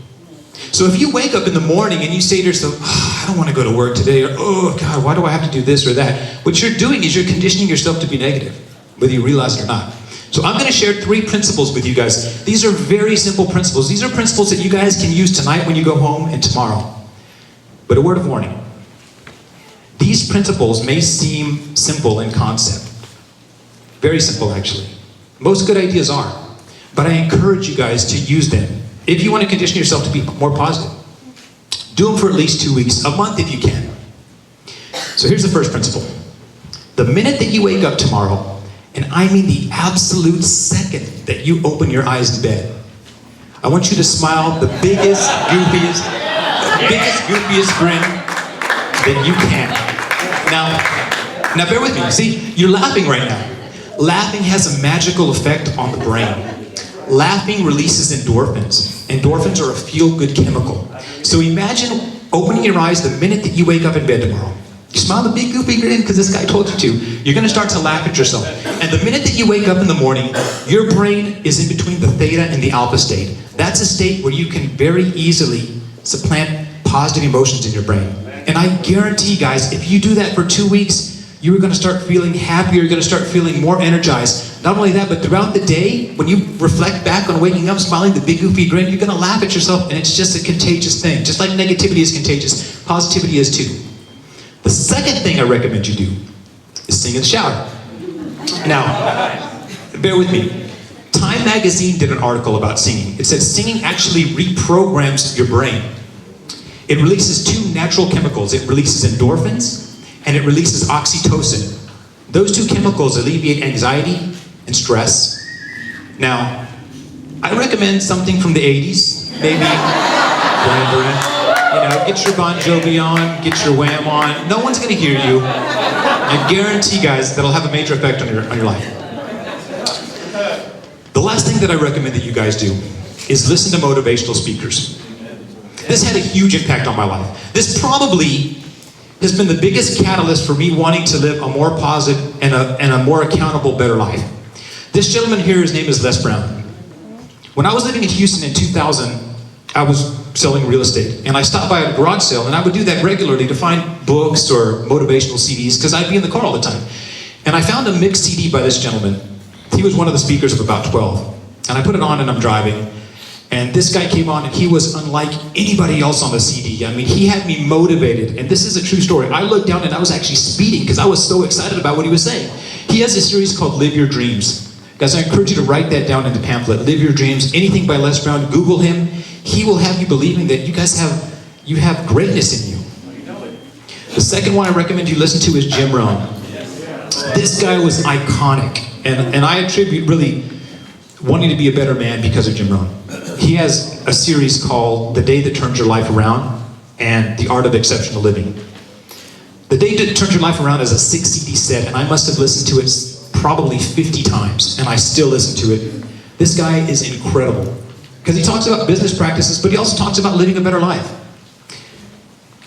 So if you wake up in the morning and you say to yourself, I don't want to go to work today, or oh God, why do I have to do this or that? What you're doing is you're conditioning yourself to be negative, whether you realize it or not. So I'm going to share 3 principles with you guys. These are very simple principles. These are principles that you guys can use tonight when you go home and tomorrow. But a word of warning. These principles may seem simple in concept. Very simple, actually. Most good ideas are. But I encourage you guys to use them. If you want to condition yourself to be more positive, do them for at least 2 weeks, a month if you can. So here's the first principle. The minute that you wake up tomorrow, and I mean the absolute second that you open your eyes in bed, I want you to smile the biggest, goofiest grin that you can. Now bear with me. See, you're laughing right now. Laughing has a magical effect on the brain. Laughing releases endorphins. Endorphins are a feel-good chemical. So imagine opening your eyes the minute that you wake up in bed tomorrow. You smile the big goofy grin because this guy told you to. You're going to start to laugh at yourself. And the minute that you wake up in the morning, your brain is in between the theta and the alpha state. That's a state where you can very easily supplant positive emotions in your brain. And I guarantee, guys, if you do that for 2 weeks, you're going to start feeling happier. You're going to start feeling more energized. Not only that, but throughout the day, when you reflect back on waking up, smiling the big goofy grin, you're going to laugh at yourself, and it's just a contagious thing. Just like negativity is contagious, positivity is too. The second thing I recommend you do is sing in the shower. Now, bear with me. Time magazine did an article about singing. It said singing actually reprograms your brain. It releases 2 natural chemicals. It releases endorphins and it releases oxytocin. Those 2 chemicals alleviate anxiety and stress. Now, I recommend something from the 80s, maybe get your Bon Jovi on, get your Wham on. No one's going to hear you. I guarantee, guys, that'll have a major effect on your life. The last thing that I recommend that you guys do is listen to motivational speakers. This had a huge impact on my life. This probably has been the biggest catalyst for me wanting to live a more positive and a more accountable, better life. This gentleman here, his name is Les Brown. When I was living in Houston in 2000, I was selling real estate, and I stopped by a garage sale, and I would do that regularly to find books or motivational CDs, because I'd be in the car all the time. And I found a mixed CD by this gentleman. He was one of the speakers of about 12. And I put it on and I'm driving, and this guy came on and he was unlike anybody else on the CD. I mean, he had me motivated, and this is a true story. I looked down and I was actually speeding because I was so excited about what he was saying. He has a series called Live Your Dreams. Guys, I encourage you to write that down in the pamphlet. Live Your Dreams, anything by Les Brown, Google him. He will have you believing that you have greatness in you. The second one I recommend you listen to is Jim Rohn. This guy was iconic, and I attribute really wanting to be a better man because of Jim Rohn. He has a series called The Day That Turns Your Life Around and The Art of Exceptional Living. The Day That Turns Your Life Around is a 6 CD set, and I must have listened to it probably 50 times, and I still listen to it. This guy is incredible because he talks about business practices, but he also talks about living a better life.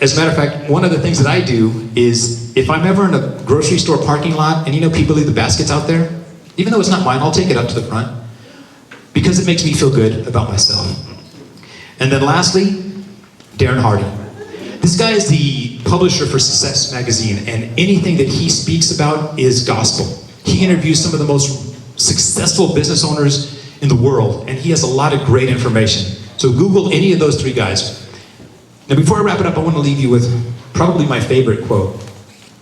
As a matter of fact, one of the things that I do is if I'm ever in a grocery store parking lot and people leave the baskets out there, even though it's not mine, I'll take it up to the front because it makes me feel good about myself. And then lastly, Darren Hardy. This guy is the publisher for Success Magazine, and anything that he speaks about is gospel. He interviews some of the most successful business owners in the world, and he has a lot of great information. So Google any of those 3 guys. Now before I wrap it up, I want to leave you with probably my favorite quote.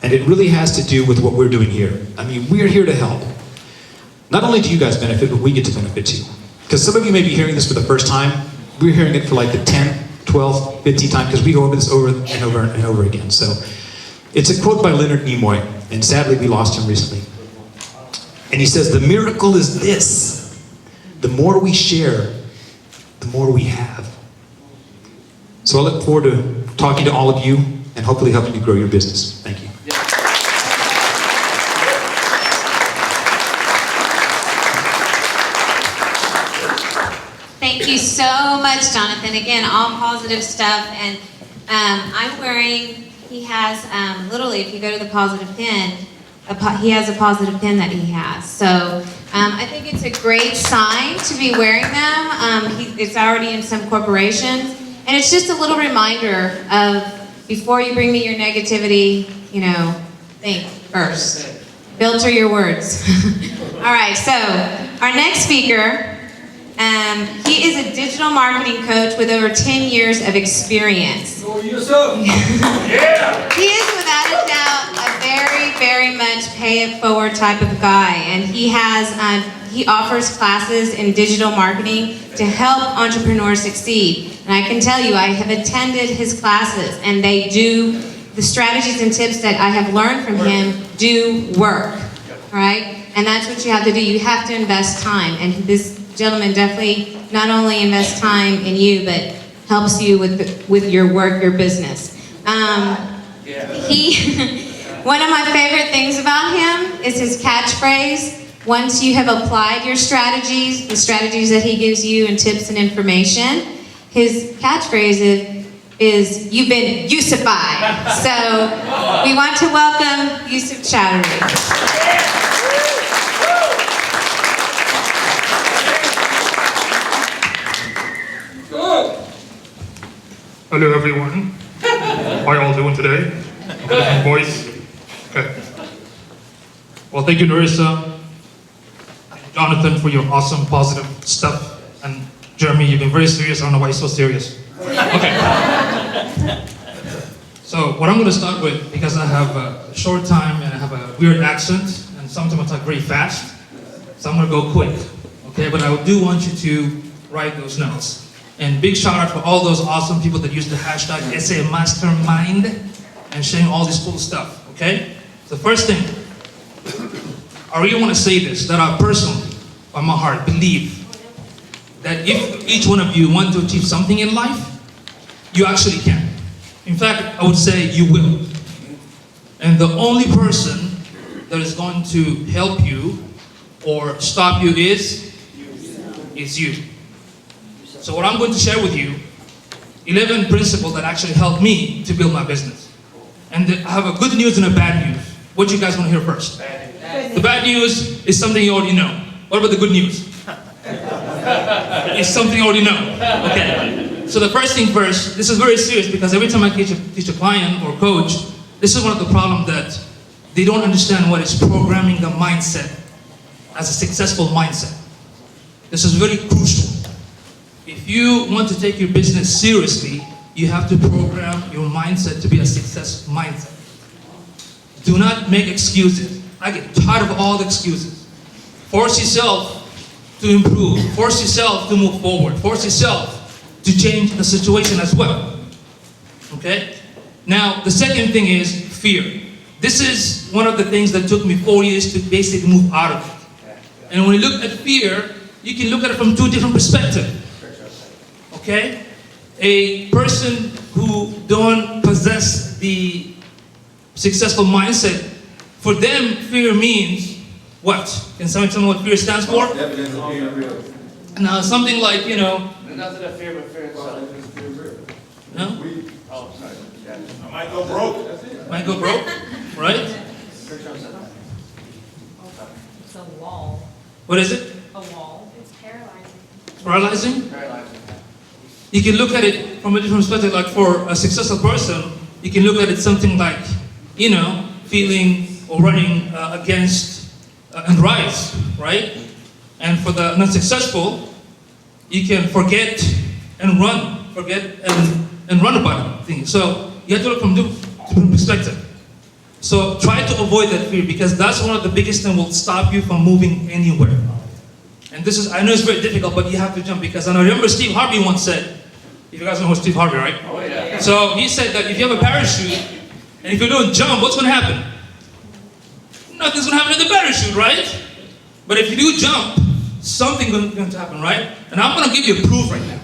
And it really has to do with what we're doing here. I mean, we're here to help. Not only do you guys benefit, but we get to benefit too. Because some of you may be hearing this for the first time. We're hearing it for like the 10th, 12th, 15th time, because we go over this over and over and over again. So it's a quote by Leonard Nimoy, and sadly we lost him recently. And he says, the miracle is this: the more we share, the more we have. So I look forward to talking to all of you and hopefully helping you grow your business. Thank you. Thank you so much, Jonathan. Again, all positive stuff. And I'm wearing he has, literally, if you go to the positive pin, he has a positive pin that he has. So I think it's a great sign to be wearing them. It's already in some corporations. And it's just a little reminder of, before you bring me your negativity, you know, think first. Filter your words. All right, so our next speaker, he is a digital marketing coach with over 10 years of experience. He is without a doubt a very, very much pay it forward type of guy, and he offers classes in digital marketing to help entrepreneurs succeed. And I can tell you, I have attended his classes, and the strategies and tips that I have learned from him do work, all right? And that's what you have to do. You have to invest time, and this gentleman definitely not only invests time in you, but helps you with your work, your business. One of my favorite things about him is his catchphrase. Once you have applied your strategies, the strategies that he gives you and tips and information, his catchphrase is you've been Yusufied. So we want to welcome Yusuf Chowdhury. Hello everyone. How y'all doing today? Okay, boys? Okay. Well, thank you, Narissa, Jonathan, for your awesome, positive stuff. And Jeremy, you've been very serious. I don't know why you're so serious. Okay. So what I'm going to start with, because I have a short time and I have a weird accent, and sometimes I talk very fast, so I'm going to go quick. Okay, but I do want you to write those notes. And big shout out for all those awesome people that use the hashtag #Mastermind and sharing all this cool stuff, okay? The first thing, I really want to say this, that I personally, by my heart, believe that if each one of you want to achieve something in life, you actually can. In fact, I would say you will. And the only person that is going to help you or stop you is you. So what I'm going to share with you, 11 principles that actually helped me to build my business. And I have a good news and a bad news. What do you guys want to hear first? The bad news is something you already know. What about the good news? It's something you already know. Okay. So the first thing first, this is very serious because every time I teach a client or coach, this is one of the problems that they don't understand what is programming the mindset as a successful mindset. This is very crucial. If you want to take your business seriously, you have to program your mindset to be a success mindset. Do not make excuses. I get tired of all the excuses. Force yourself to improve. Force yourself to move forward. Force yourself to change the situation as well. Okay? Now, the second thing is fear. This is one of the things that took me 4 years to basically move out of it. And when you look at fear, you can look at it from two different perspectives. Okay? A person who don't possess the successful mindset, for them, fear means what? Can someone tell me what fear stands for? Now, something like, you know... Nothing to fear but fear itself. No? Oh, sorry. Yeah. I might go broke. Might go broke, right? It's a wall. What is it? A wall. It's paralyzing. Paralyzing? Paralyzing. You can look at it from a different perspective. Like for a successful person, you can look at it something like, you know, feeling or running against and rise, right? And for the not successful, you can forget and run, and run about things. So you have to look from different perspective. So try to avoid that fear because that's one of the biggest things will stop you from moving anywhere. And this is, I know it's very difficult, but you have to jump because I remember Steve Harvey once said, if you guys know who Steve Harvey, right? Oh, yeah. So he said that if you have a parachute, and if you don't jump, what's going to happen? Nothing's going to happen to the parachute, right? But if you do jump, something's going to happen, right? And I'm going to give you a proof right now.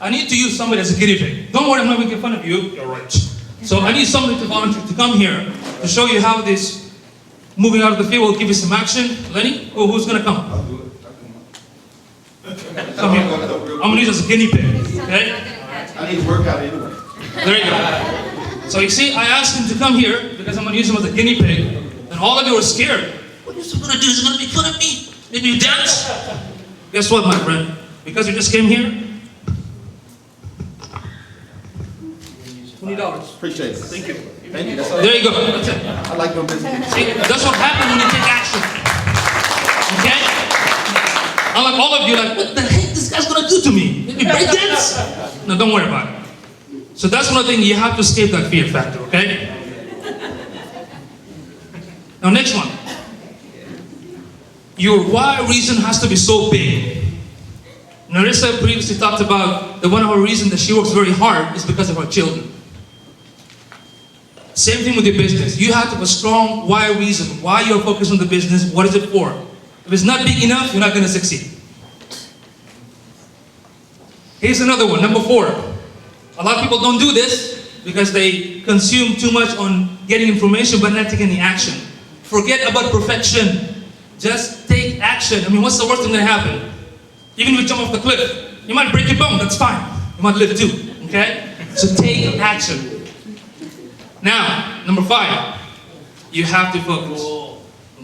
I need to use somebody as a guinea pig. Don't worry, I'm not making fun of you. You're right. So I need somebody to volunteer to come here to show you how this moving out of the field will give you some action. Lenny, who's going to come? I'll do it. Come here. I'm going to use you as a guinea pig, okay? I need to work out anyway. There you go. So you see, I asked him to come here because I'm going to use him as a guinea pig, and all of you are scared. What is he going to do? Is he going to make fun of me? Make me dance? Guess what, my friend? Because you just came here, $20. Appreciate it. Thank you. Thank you. That's all. There you go. That's it. I like doing business. See, that's what happens when you take action. Okay? Unlike all of you, like, what the heck this guy's gonna do to me? Make me break dance? No, don't worry about it. So that's one thing, you have to escape that fear factor, okay? Now, next one. Your why reason has to be so big. Narissa previously talked about the one of her reasons that she works very hard is because of her children. Same thing with your business. You have to have a strong why reason. Why you're focused on the business. What is it for? If it's not big enough, you're not going to succeed. Here's another one, number 4. A lot of people don't do this because they consume too much on getting information but not taking any action. Forget about perfection. Just take action. I mean, what's the worst thing that can happen? Even if you jump off the cliff, you might break your bone, that's fine. You might live too, okay? So take action. Now, number 5, you have to focus,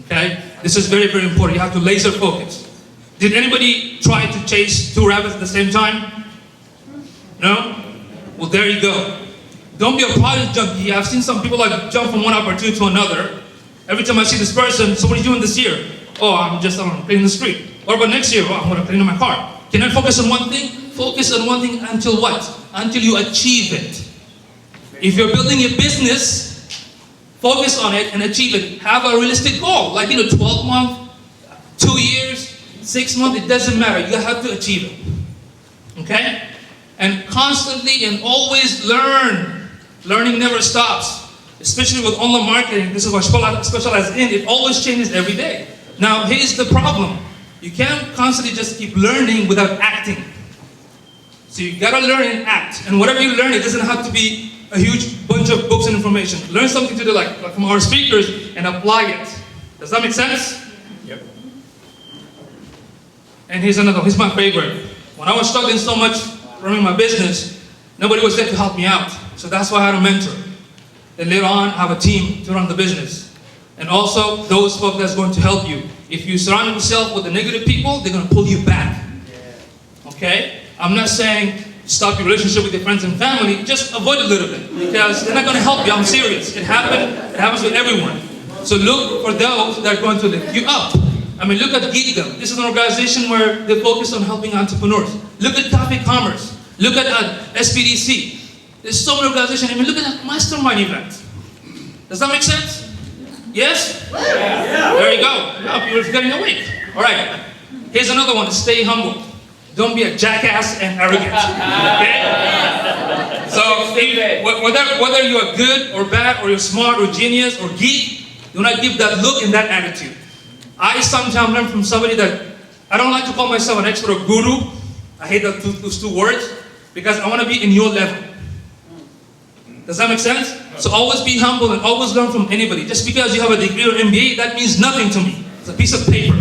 okay? This is very, very important. You have to laser focus. Did anybody try to chase 2 rabbits at the same time? No? Well, there you go. Don't be a product junkie. I've seen some people like jump from one opportunity to another. Every time I see this person, so what are you doing this year? Oh, I'm cleaning the street. What about next year? Oh, I'm going to clean my car. Can I focus on one thing? Focus on one thing until what? Until you achieve it. If you're building a business, focus on it and achieve it. Have a realistic goal, like 12 months, 2 years, 6 months, it doesn't matter. You have to achieve it. Okay? And constantly and always learn. Learning never stops. Especially with online marketing, this is what I specialize in. It always changes every day. Now, here's the problem. You can't constantly just keep learning without acting. So you gotta learn and act. And whatever you learn, it doesn't have to be a huge bunch of books and information. Learn something to do like from our speakers and apply it. Does that make sense? Yep. And here's my favorite. When I was struggling so much running my business, nobody was there to help me out. So that's why I had a mentor. Then later on, I have a team to run the business. And also, those folks that's going to help you. If you surround yourself with the negative people, they're going to pull you back. Okay? I'm not saying stop your relationship with your friends and family, just avoid a little bit. Because they're not going to help you, I'm serious. It happens with everyone. So look for those that are going to lift you up. I mean, look at Geekdom. This is an organization where they focus on helping entrepreneurs. Look at Cafe Commerce. Look at SPDC. There's so many organizations. I mean, look at that Mastermind event. Does that make sense? Yes? Yeah. There you go. Now people are getting awake. All right. Here's another one. Stay humble. Don't be a jackass and arrogant. Okay? So whether you're good or bad, or you're smart or genius or geek, do not give that look and that attitude. I sometimes learn from somebody that I don't like to call myself an expert or guru. I hate those 2 words because I want to be in your level. Does that make sense? So always be humble and always learn from anybody. Just because you have a degree or MBA, that means nothing to me. It's a piece of paper.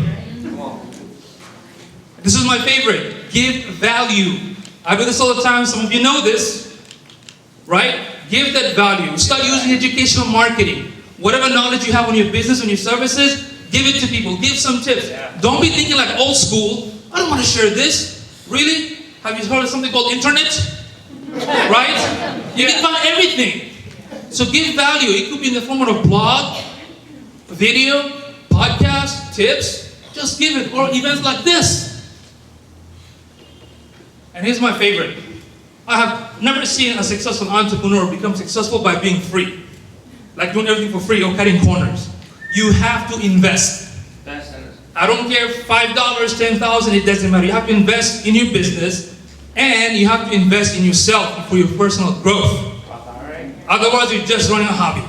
This is my favorite. Give value. I do this all the time. Some of you know this, right? Give that value. Start using educational marketing. Whatever knowledge you have on your business, on your services, give it to people. Give some tips. Don't be thinking like old school. I don't want to share this. Really? Have you heard of something called internet? Right? You can find everything. So give value. It could be in the form of a blog, video, podcast, tips. Just give it. Or events like this. And here's my favorite. I have never seen a successful entrepreneur become successful by being free. Like doing everything for free or cutting corners. You have to invest. I don't care, $5, $10,000, it doesn't matter. You have to invest in your business and you have to invest in yourself for your personal growth. Otherwise, you're just running a hobby.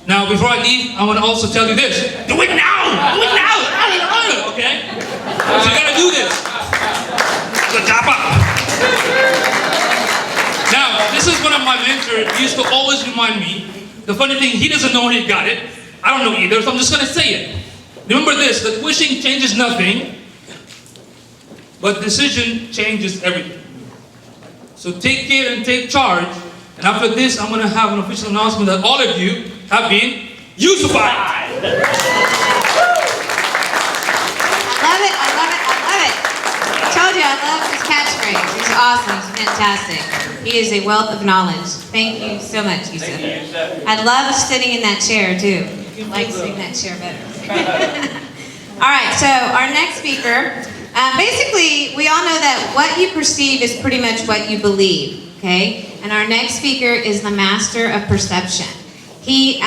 Now, before I leave, I want to also tell you this. Do it now! Do it now! Okay? So you gotta do this. So tap up. Now, this is one of my mentors used to always remind me. The funny thing, he doesn't know when he got it. I don't know either, so I'm just gonna say it. Remember this, that wishing changes nothing, but decision changes everything. So take care and take charge And after this, I'm going to have an official announcement that all of you have been Yusufied. I love it. I told you I love his catchphrase. He's awesome. He's fantastic. He is a wealth of knowledge. Thank you so much, Yusuf. I love sitting in that chair too. I like sitting in that chair better. All right, so our next speaker, basically we all know that what you perceive is pretty much what you believe, okay? And our next speaker is the master of perception. He,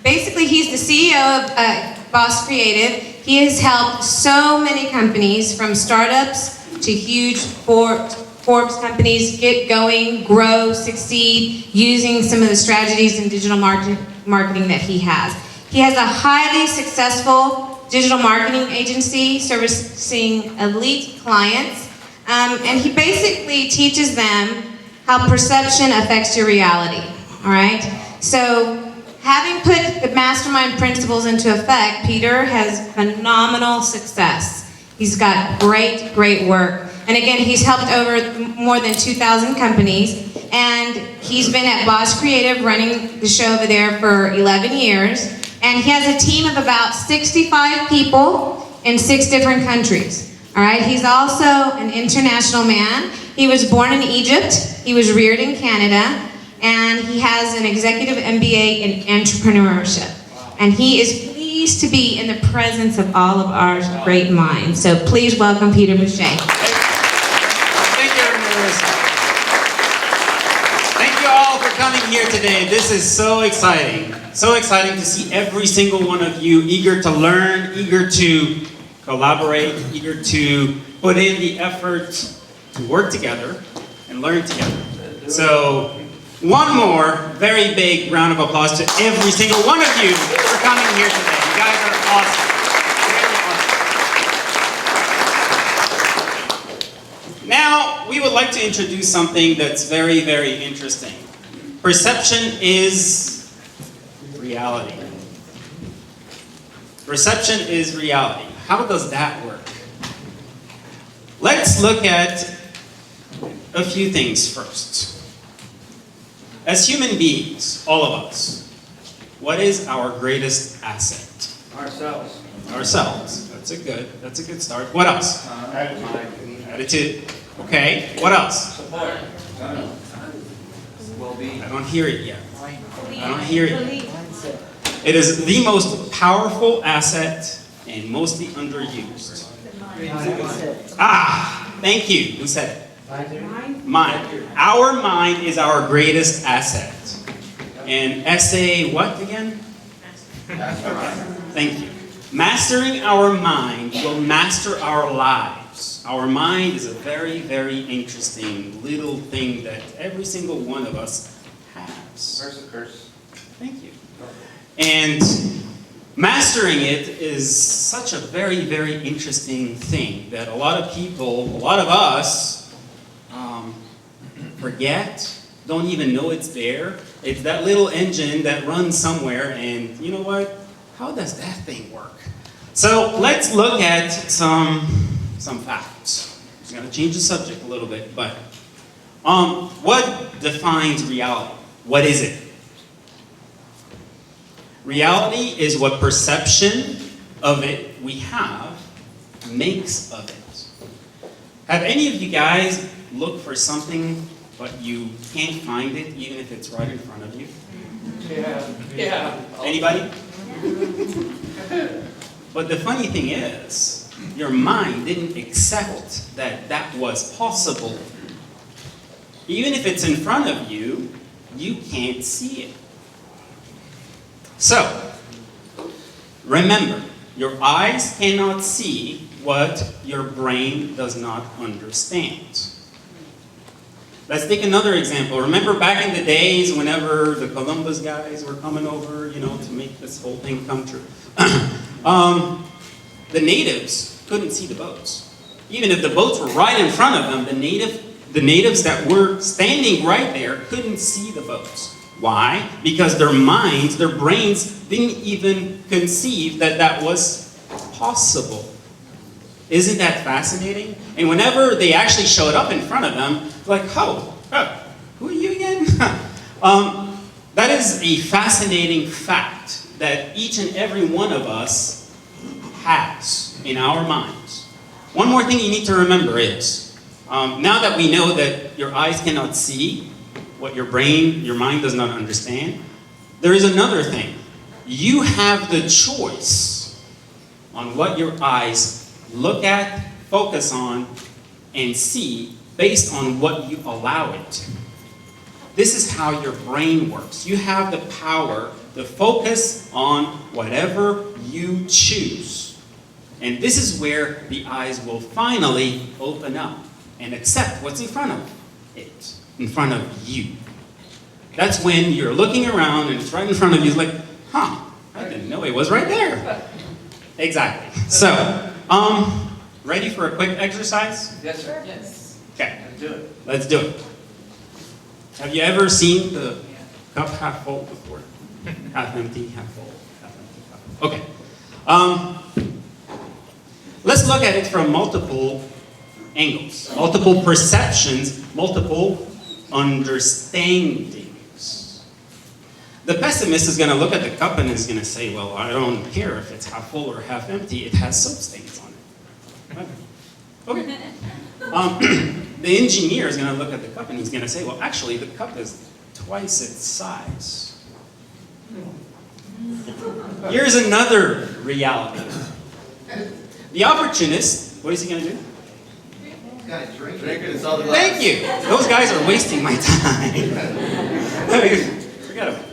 basically he's the CEO of Boss Creative. He has helped so many companies, from startups to huge Forbes companies, get going, grow, succeed, using some of the strategies in digital marketing that he has. He has a highly successful digital marketing agency servicing elite clients, and he basically teaches them how perception affects your reality, all right? So, having put the Mastermind principles into effect, Peter has phenomenal success. He's got great work. And again, he's helped over more than 2,000 companies. And he's been at Boss Creative running the show over there for 11 years. And he has a team of about 65 people in 6 different countries. All right, he's also an international man. He was born in Egypt. He was reared in Canada. And he has an executive MBA in entrepreneurship. And he is pleased to be in the presence of all of our great minds. So please welcome Peter Boucher. Thank you, Marissa. Thank you all for coming here today. This is so exciting. So exciting to see every single one of you eager to learn, eager to collaborate, eager to put in the effort to work together and learn together. So, one more very big round of applause to every single one of you for coming here today. You guys are awesome. Very awesome. Now, we would like to introduce something that's very interesting. Perception is reality. Perception is reality. How does that work? Let's look at a few things first. As human beings, all of us, what is our greatest asset? Ourselves. Ourselves. That's a good start. What else? Attitude. Attitude. Okay. What else? Support. Well-being. I don't hear it yet. I don't hear it yet. It is the most powerful asset and mostly underused. Ah, thank you. Who said it? Mind. Our mind is our greatest asset. And essay what again? Okay. Thank you. Mastering our mind will master our lives. Our mind is a very interesting little thing that every single one of us has. Where's the curse? Thank you. And mastering it is such a very interesting thing that a lot of people, a lot of us, forget, don't even know it's there. It's that little engine that runs somewhere, and you know what? How does that thing work? So let's look at some facts. I'm going to change the subject a little bit, but what defines reality? What is it? Reality is what perception of it we have makes of it. Have any of you guys looked for something but you can't find it even if it's right in front of you? Yeah. Anybody? But the funny thing is, your mind didn't accept that that was possible. Even if it's in front of you, you can't see it. So, remember, your eyes cannot see what your brain does not understand. Let's take another example. Remember back in the days whenever the Columbus guys were coming over, to make this whole thing come true. The natives couldn't see the boats. Even if the boats were right in front of them, the natives that were standing right there couldn't see the boats. Why? Because their minds, their brains didn't even conceive that that was possible. Isn't that fascinating? And whenever they actually showed up in front of them, like, who are you again? That is a fascinating fact that each and every one of us has in our minds. One more thing you need to remember is, now that we know that your eyes cannot see what your brain, your mind does not understand, there is another thing. You have the choice on what your eyes look at, focus on, and see based on what you allow it to. This is how your brain works. You have the power to focus on whatever you choose. And this is where the eyes will finally open up and accept what's in front of it, in front of you. That's when you're looking around and it's right in front of you. It's like, huh, I didn't know it was right there. Exactly. So, ready for a quick exercise? Yes, sir. Yes. Okay, Let's do it. let's do it. Have you ever seen the cup half full before? Half empty, half full, half empty, half full. Okay. Let's look at it from multiple angles, multiple perceptions, multiple understandings. The pessimist is going to look at the cup and is going to say, well, I don't care if it's half full or half empty, it has soap stains on it. Okay. The engineer is going to look at the cup and he's going to say, well, actually, the cup is twice its size. Here's another reality. The opportunist, what is he going to do? Drink it, it's all the Thank you. Those guys are wasting my time. Forget about it.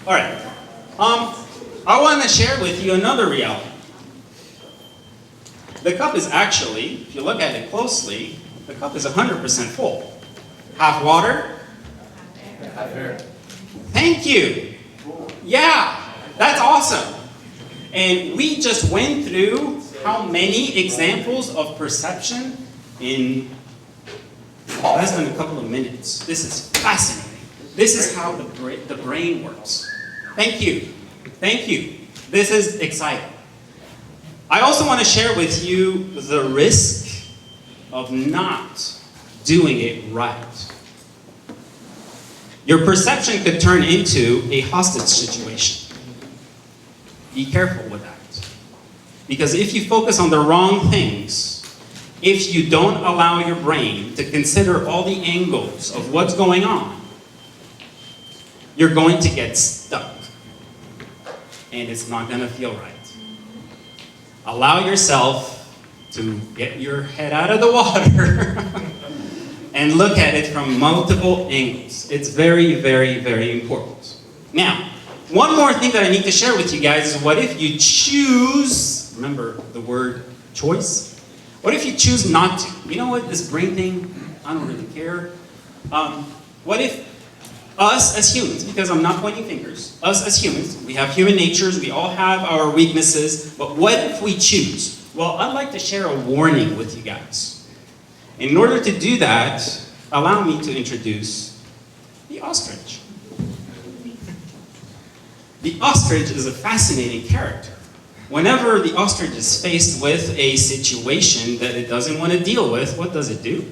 All right. I want to share with you another reality. The cup is actually, if you look at it closely, the cup is 100% full. Half water? Thank you. Yeah, that's awesome. And we just went through how many examples of perception in less than a couple of minutes. This is fascinating. This is how the brain works. Thank you. Thank you. This is exciting. I also want to share with you the risk of not doing it right. Your perception could turn into a hostage situation. Be careful with that. Because if you focus on the wrong things, if you don't allow your brain to consider all the angles of what's going on, you're going to get stuck. And it's not going to feel right. Allow yourself to get your head out of the water and look at it from multiple angles. It's very, very, very important. Now, one more thing that I need to share with you guys is what if you choose, remember the word choice? What if you choose not to? You know what, this brain thing, I don't really care. What if us as humans, because I'm not pointing fingers, us as humans, we have human natures, we all have our weaknesses, but what if we choose? Well, I'd like to share a warning with you guys. In order to do that, allow me to introduce the ostrich. The ostrich is a fascinating character. Whenever the ostrich is faced with a situation that it doesn't want to deal with, what does it do?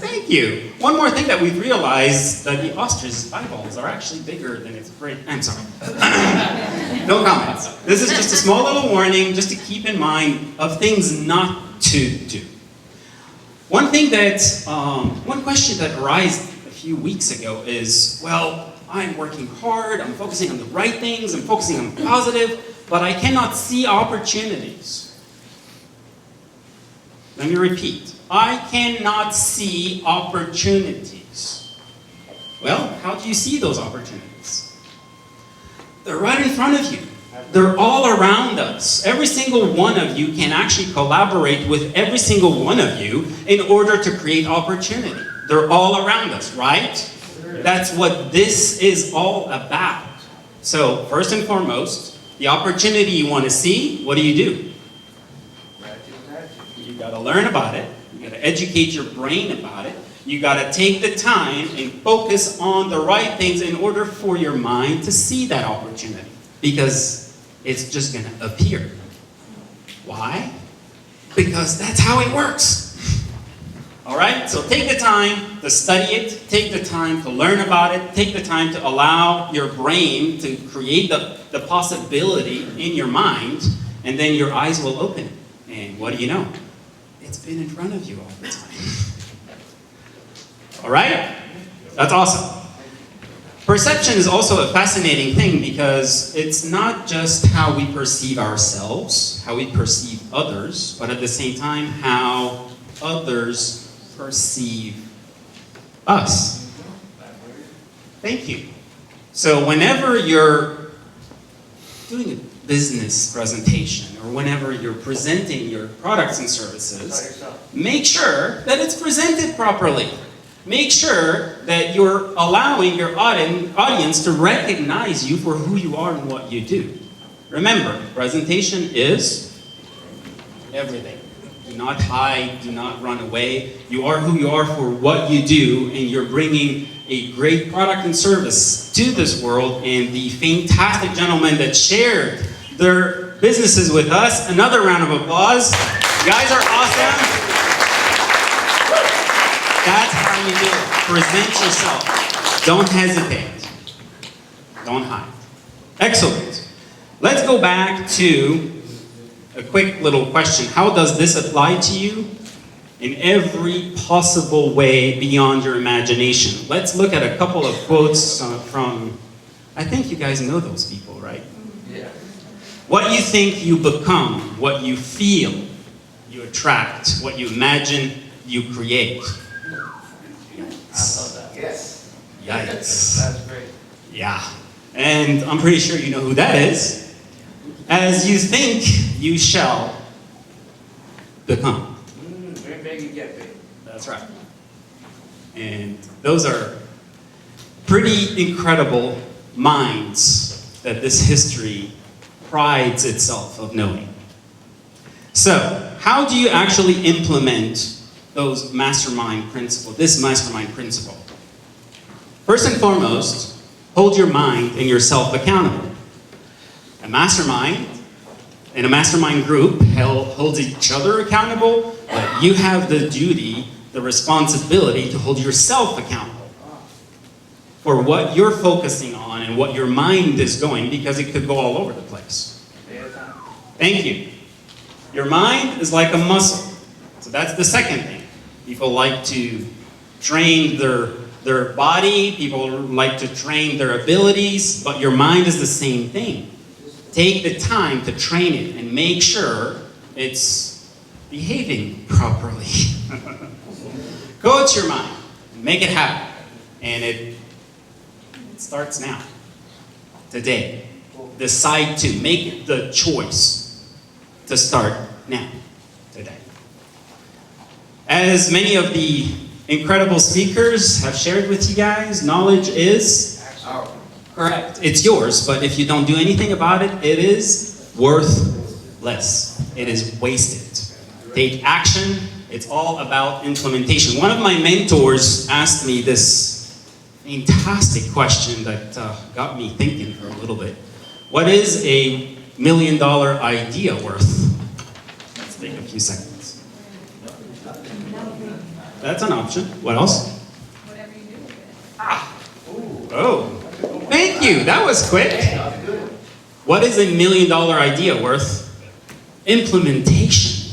Thank you. One more thing that we've realized, that the ostrich's eyeballs are actually bigger than its brain. I'm sorry. No comments. This is just a small little warning just to keep in mind of things not to do. One thing that, one question that arose a few weeks ago is, well, I'm working hard, I'm focusing on the right things, I'm focusing on the positive, but I cannot see opportunities. Let me repeat. I cannot see opportunities. Well, how do you see those opportunities? They're right in front of you. They're all around us. Every single one of you can actually collaborate with every single one of you in order to create opportunity. They're all around us, right? That's what this is all about. So, first and foremost, the opportunity you want to see, what do? You got to learn about it. You got to educate your brain about it. You got to take the time and focus on the right things in order for your mind to see that opportunity. Because it's just going to appear. Why? Because that's how it works. All right? So take the time to study it, take the time to learn about it, take the time to allow your brain to create the possibility in your mind, and then your eyes will open. And what do you know? It's been in front of you all the time. All right? That's awesome. Perception is also a fascinating thing because it's not just how we perceive ourselves, how we perceive others, but at the same time, how others perceive us. Thank you. So whenever you're doing a business presentation or whenever you're presenting your products and services, make sure that it's presented properly. Make sure that you're allowing your audience to recognize you for who you are and what you do. Remember, presentation is everything. Do not hide, do not run away. You are who you are for what you do, and you're bringing a great product and service to this world. And the fantastic gentlemen that shared their businesses with us, another round of applause. You guys are awesome. That's how you do it. Present yourself. Don't hesitate. Don't hide. Excellent. Let's go back to a quick little question. How does this apply to you? In every possible way beyond your imagination. Let's look at a couple of quotes from, I think you guys know those people, right? Yeah. What you think, you become. What you feel, you attract. What you imagine, you create. I love that. Yes. Yikes. That's great. Yeah. And I'm pretty sure you know who that is. As you think, you shall become. Dream big and get big. That's right. And those are pretty incredible minds that this history prides itself of knowing. So, how do you actually implement those mastermind principles, this mastermind principle? First and foremost, hold your mind and yourself accountable. A mastermind and a mastermind group holds each other accountable, but you have the duty, the responsibility to hold yourself accountable for what you're focusing on and what your mind is going, because it could go all over the place. Thank you. Your mind is like a muscle. So that's the second thing. People like to train their body, people like to train their abilities, but your mind is the same thing. Take the time to train it and make sure it's behaving properly. Coach your mind, make it happen. And it starts now, today. Decide to make the choice to start now, today. As many of the incredible speakers have shared with you guys, knowledge is correct. It's yours, but if you don't do anything about it, it is worthless. It is wasted. Take action. It's all about implementation. One of my mentors asked me this fantastic question that got me thinking for a little bit. What is a $1 million idea worth? Let's take a few seconds. That's an option. What else? Whatever you do with it. Oh. Thank you. That was quick. What is a $1 million idea worth? Implementation.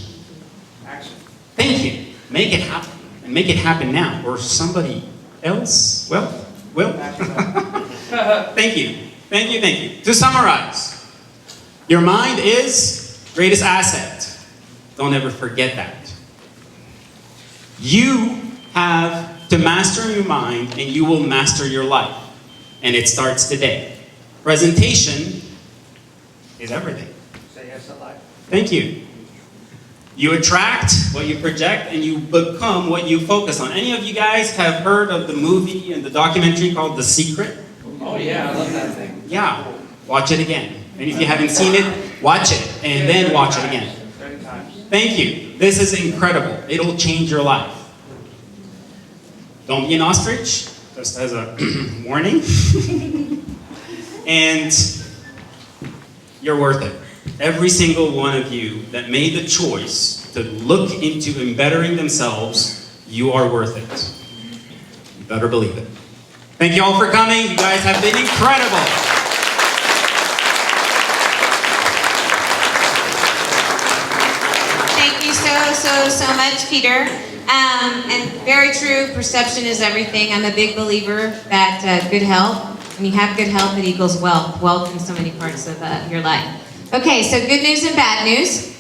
Action. Thank you. Make it happen. And make it happen now. Or somebody else. Well. Thank you. Thank you. Thank you. To summarize, your mind is greatest asset. Don't ever forget that. You have to master your mind and you will master your life. And it starts today. Presentation is everything. Say yes to life. Thank you. You attract what you project and you become what you focus on. Any of you guys have heard of the movie and the documentary called The Secret? Oh yeah, I love that thing. Yeah. Watch it again. And if you haven't seen it, watch it and then watch it again. 30 times. Thank you. This is incredible. It'll change your life. Don't be an ostrich, just as a warning. And you're worth it. Every single one of you that made the choice to look into bettering themselves You are worth it. You better believe it. Thank you all for coming. You guys have been incredible. Thank you so much, Peter. And very true, perception is everything. I'm a big believer that good health, when you have good health, it equals wealth. Wealth in so many parts of your life. Okay, so good news and bad news.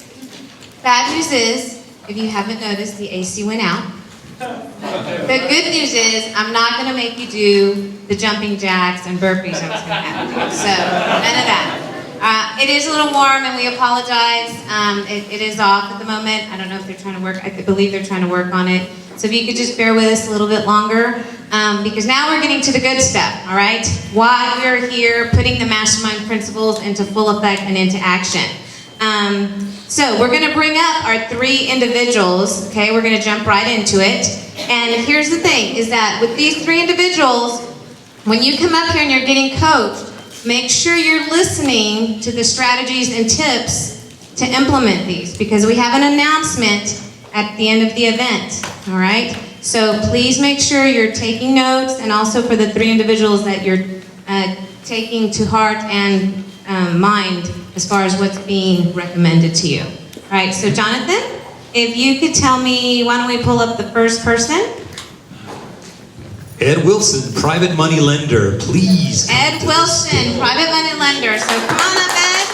Bad news is, if you haven't noticed, the AC went out. The good news is, I'm not going to make you do the jumping jacks and burpees I was going to have you do. So, none of that. It is a little warm, and we apologize. It is off at the moment. I don't know if they're trying to work. I believe they're trying to work on it. So if you could just bear with us a little bit longer, because now we're getting to the good stuff, all right? Why we're here, putting the Mastermind principles into full effect and into action. So we're going to bring up our 3 individuals, okay? We're going to jump right into it. And here's the thing, is that with these 3 individuals, when you come up here and you're getting coached, make sure you're listening to the strategies and tips to implement these, because we have an announcement at the end of the event, all right? So please make sure you're taking notes, and also for the 3 individuals that you're taking to heart and mind as far as what's being recommended to you. All right, so Jonathan, if you could tell me, why don't we pull up the first person? Ed Wilson, private money lender, please. Ed Wilson, private money lender. So come on up, Ed.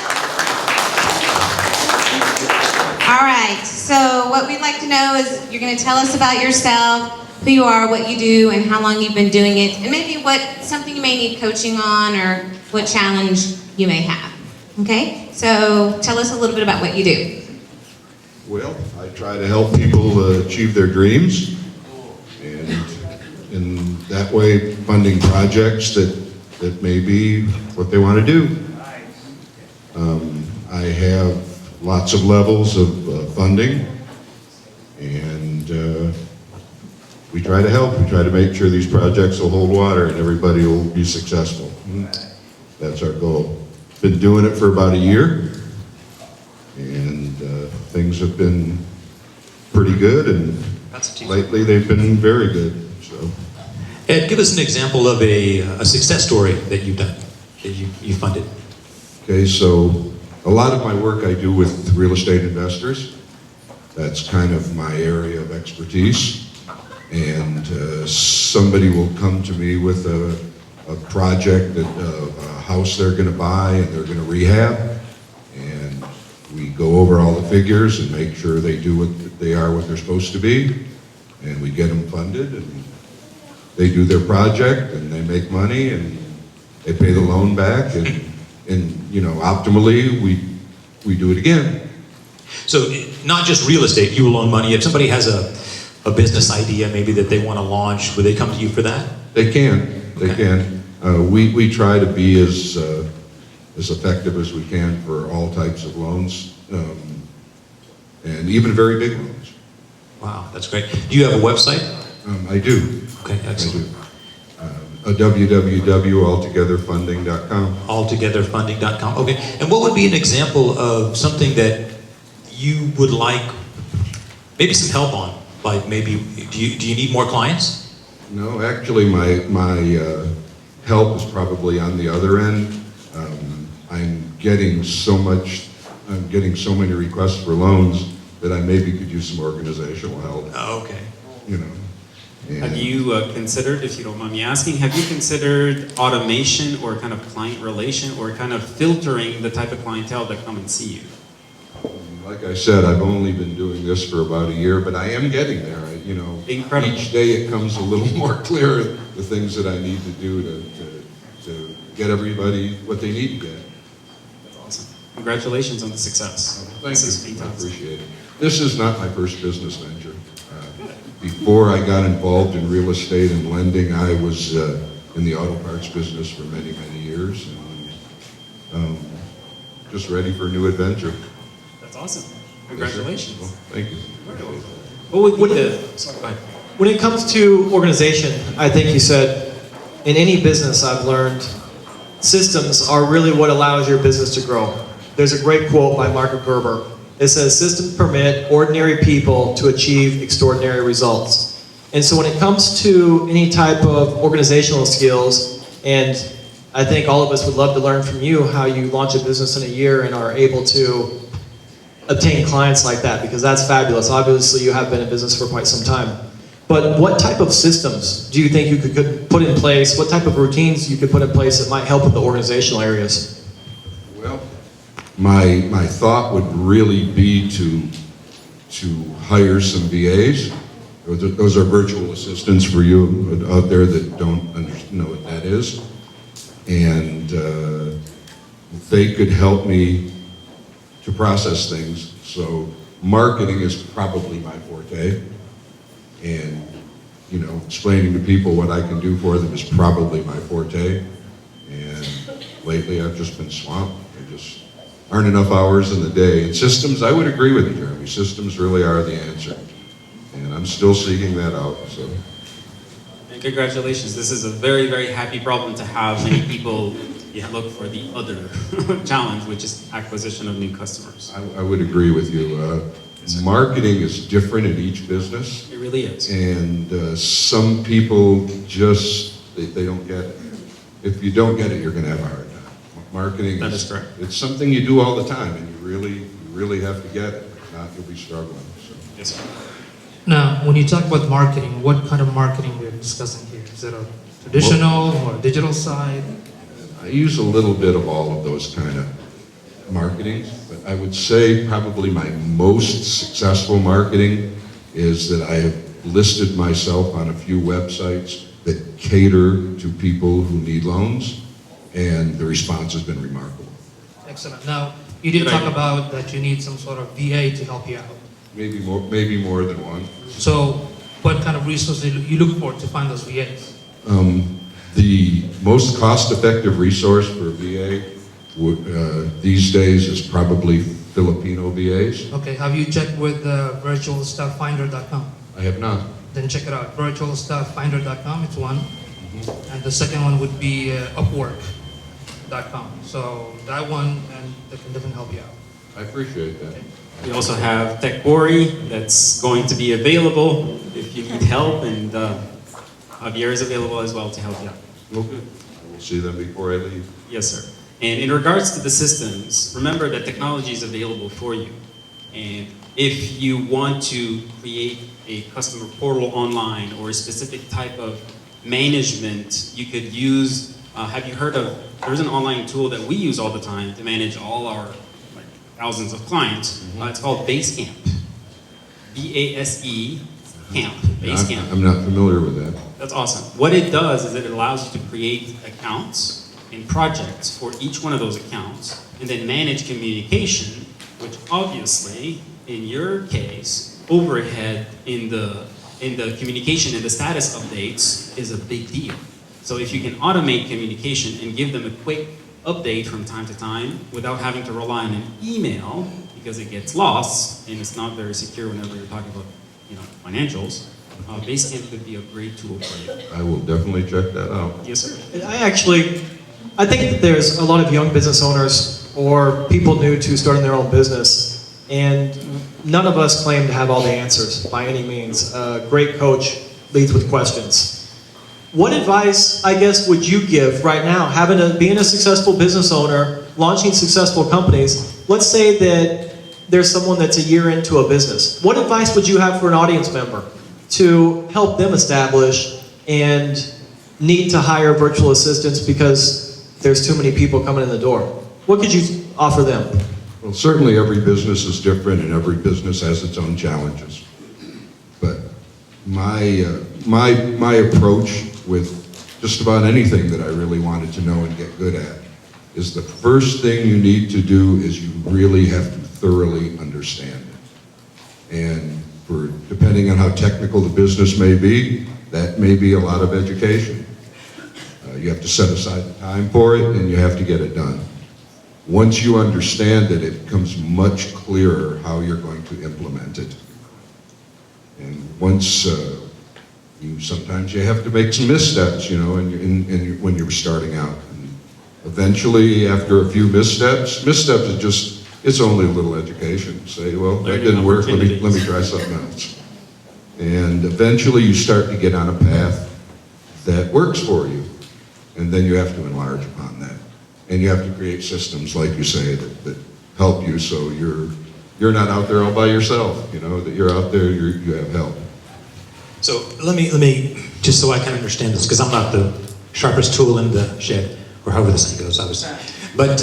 All right, so what we'd like to know is you're going to tell us about yourself, who you are, what you do, and how long you've been doing it, and maybe something you may need coaching on, or what challenge you may have. Okay, so tell us a little bit about what you do. Well, I try to help people achieve their dreams, and in that way funding projects that may be what they want to do. I have lots of levels of funding, and we try to help. We try to make sure these projects will hold water and everybody will be successful. That's our goal. Been doing it for about a year, and things have been pretty good, and lately they've been very good. So, Ed, give us an example of a success story that you've done, that you funded. okay, so a lot of my work I do with real estate investors. That's kind of my area of expertise. And somebody will come to me with a project, a house they're going to buy and they're going to rehab. And we go over all the figures and make sure they do what they're supposed to be. And we get them funded, and they do their project, and they make money, and they pay the loan back, and you know, optimally, we do it again. So not just real estate, you will loan money. If somebody has a business idea maybe that they want to launch, would they come to you for that? They can. They can. We try to be as effective as we can for all types of loans, and even very big loans. Wow, that's great. Do you have a website? I do. Okay, excellent. www.altogetherfunding.com. Altogetherfunding.com. Okay. And what would be an example of something that you would like maybe some help on? Like maybe, do you need more clients? No, actually, my help is probably on the other end. I'm getting so many requests for loans that I maybe could use some organizational help. Oh, okay. You know. Have you considered, if you don't mind me asking, have you considered automation or kind of client relation or kind of filtering the type of clientele that come and see you? Like I said, I've only been doing this for about a year, but I am getting there. You know, Incredible. Each day it comes a little more clear, the things that I need to do to get everybody what they need to get. That's awesome. Congratulations on the success. Thank you. I appreciate it. This is not my first business venture. Before I got involved in real estate and lending, I was in the auto parts business for many, many years, and just ready for a new adventure. That's awesome. Congratulations. Well, thank you. When it comes to organization, I think you said, in any business I've learned, systems are really what allows your business to grow. There's a great quote by Mark Gerber. It says, systems permit ordinary people to achieve extraordinary results. And so when it comes to any type of organizational skills, and I think all of us would love to learn from you how you launch a business in a year and are able to obtain clients like that, because that's fabulous. Obviously, you have been in business for quite some time. But what type of systems do you think you could put in place? What type of routines you could put in place that might help with the organizational areas? Well, my thought would really be to hire some VAs. Those are virtual assistants for you out there that don't know what that is. And they could help me to process things. So marketing is probably my forte. And, you know, explaining to people what I can do for them is probably my forte. And lately I've just been swamped. There just aren't enough hours in the day. And systems, I would agree with you, Jeremy. Systems really are the answer. And I'm still seeking that out, so. And congratulations. This is a very, very happy problem to have. Many people look for the other challenge, which is acquisition of new customers. I would agree with you. Marketing is different in each business. It really is. And some people just, they don't get it. If you don't get it, you're going to have a hard time. Marketing That is correct. It's something you do all the time, and you really have to get it. If not, you'll be struggling. So. Yes, sir. Now, when you talk about marketing, what kind of marketing we're discussing here? Is it a traditional or digital side? I use a little bit of all of those kind of marketing, but I would say probably my most successful marketing is that I have listed myself on a few websites that cater to people who need loans, and the response has been remarkable. Excellent. Now, you did talk about that you need some sort of VA to help you out. Maybe more than one. So, what kind of resources you look for to find those VAs? The most cost-effective resource for VA these days is probably Filipino VAs. Okay, have you checked with virtualstafffinder.com? I have not. Then check it out, virtualstafffinder.com, it's one. And the second one would be upwork.com. So that one, and they can definitely help you out. I appreciate that. We also have TechBori that's going to be available if you need help, and Javier is available as well to help you out. Okay. We'll see them before I leave. Yes, sir. And in regards to the systems, remember that technology is available for you. And if you want to create a customer portal online or a specific type of management, you could use, have you heard of, there's an online tool that we use all the time to manage all our thousands of clients. It's called Basecamp. B-A-S-E Camp. Basecamp. I'm not familiar with that. That's awesome. What it does is it allows you to create accounts and projects for each one of those accounts, and then manage communication, which obviously, in your case, overhead in the communication and the status updates is a big deal. So if you can automate communication and give them a quick update from time to time without having to rely on an email because it gets lost and it's not very secure whenever you're talking about, financials, Basecamp could be a great tool for you. I will definitely check that out. Yes, sir. I think that there's a lot of young business owners or people new to starting their own business, and none of us claim to have all the answers by any means. A great coach leads with questions. What advice, I guess, would you give right now, being a successful business owner, launching successful companies? Let's say that there's someone that's a year into a business. What advice would you have for an audience member to help them establish and need to hire virtual assistants because there's too many people coming in the door? What could you offer them? Well, certainly every business is different and every business has its own challenges. But my approach with just about anything that I really wanted to know and get good at is the first thing you need to do is you really have to thoroughly understand it. And depending on how technical the business may be, that may be a lot of education. You have to set aside the time for it, and you have to get it done. Once you understand it, it becomes much clearer how you're going to implement it. And once sometimes you have to make some missteps, when you're starting out. And eventually, after a few missteps is just, it's only a little education. Say, well, that didn't work, let me try something else. And eventually you start to get on a path that works for you. And then you have to enlarge upon that. And you have to create systems, like you say, that help you so you're not out there all by yourself, you know, that you're out there, you have help. So let me, just so I can understand this, because I'm not the sharpest tool in the shed, or however this thing goes, obviously. But,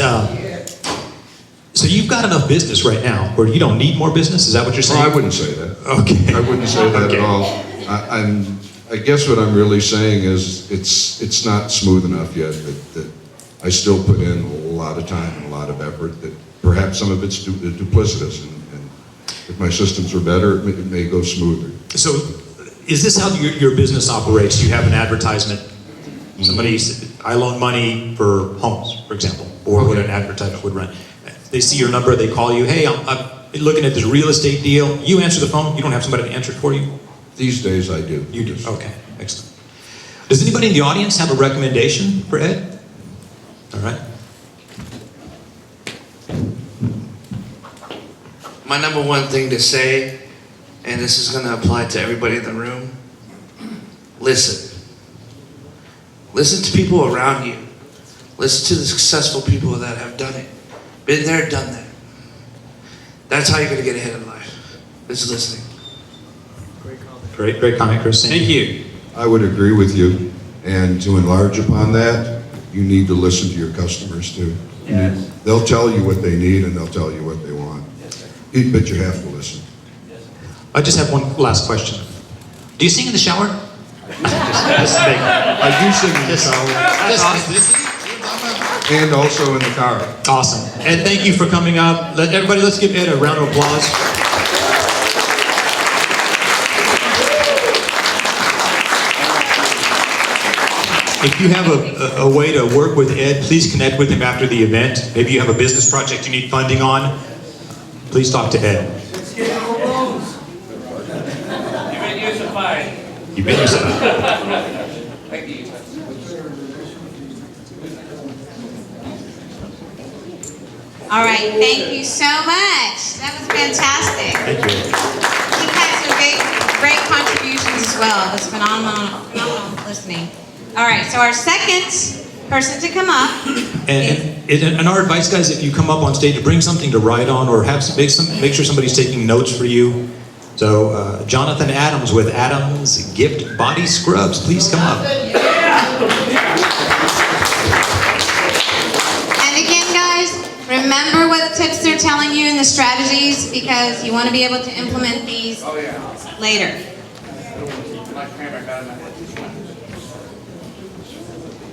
so you've got enough business right now where you don't need more business? Is that what you're saying? Well, I wouldn't say that. Okay. I wouldn't say that Okay. at all. I guess what I'm really saying is it's not smooth enough yet, that I still put in a lot of time and a lot of effort, that perhaps some of it's duplicitous, and if my systems are better, it may go smoother. So is this how your business operates? You have an advertisement, somebody said, I loan money for homes, for example, or what an advertisement would run. They see your number, they call you, hey, I'm looking at this real estate deal. You answer the phone, you don't have somebody to answer it for you? These days I do. You do, okay, excellent. Does anybody in the audience have a recommendation for Ed? All right. My number one thing to say, and this is going to apply to everybody in the room, listen. Listen to people around you. Listen to the successful people that have done it. Been there, done that. That's how you're going to get ahead in life. Is listening. Great comment, Chris. Thank you. I would agree with you, and to enlarge upon that, you need to listen to your customers too. They'll tell you what they need and they'll tell you what they want. But you have to listen. I just have one last question. Do you sing in the shower? I do sing in the shower. And also in the car. Awesome. Ed, thank you for coming up. Let's give Ed a round of applause. If you have a way to work with Ed, please connect with him after the event. Maybe you have a business project you need funding on. Please talk to Ed. Let's get more loans. You've been using mine. You've been using it. Thank you. All right, thank you so much. That was fantastic. Thank you. You've had some great contributions as well. It was phenomenal listening. All right, so our second person to come up. And our advice, guys, if you come up on stage, to bring something to write on, or have make sure somebody's taking notes for you. So Jonathan Adams with Adams Gift Body Scrubs, please come up. And again, guys, remember what tips they're telling you and the strategies, because you want to be able to implement these later. My camera got in my head.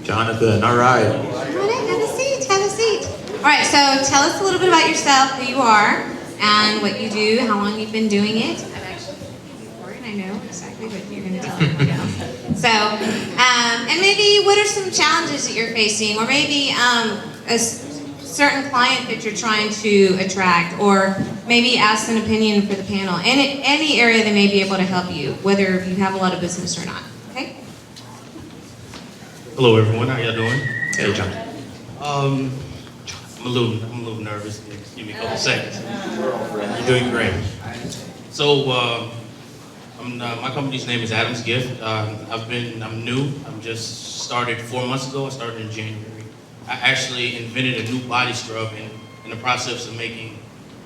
Jonathan, all right. Come on in, have a seat, have a seat. All right, so tell us a little bit about yourself, who you are, and what you do, how long you've been doing it. I've actually done it before, and I know exactly what you're going to tell everybody else. So, and maybe what are some challenges that you're facing, or maybe a certain client that you're trying to attract, or maybe ask an opinion for the panel. Any area they may be able to help you, whether you have a lot of business or not. Okay? Hello everyone, how y'all doing? Hey, John. I'm a little nervous. Just give me a couple seconds. You're doing great. So, my company's name is Adams Gift. I'm new. I'm just started 4 months ago. I started in January. I actually invented a new body scrub and in the process of making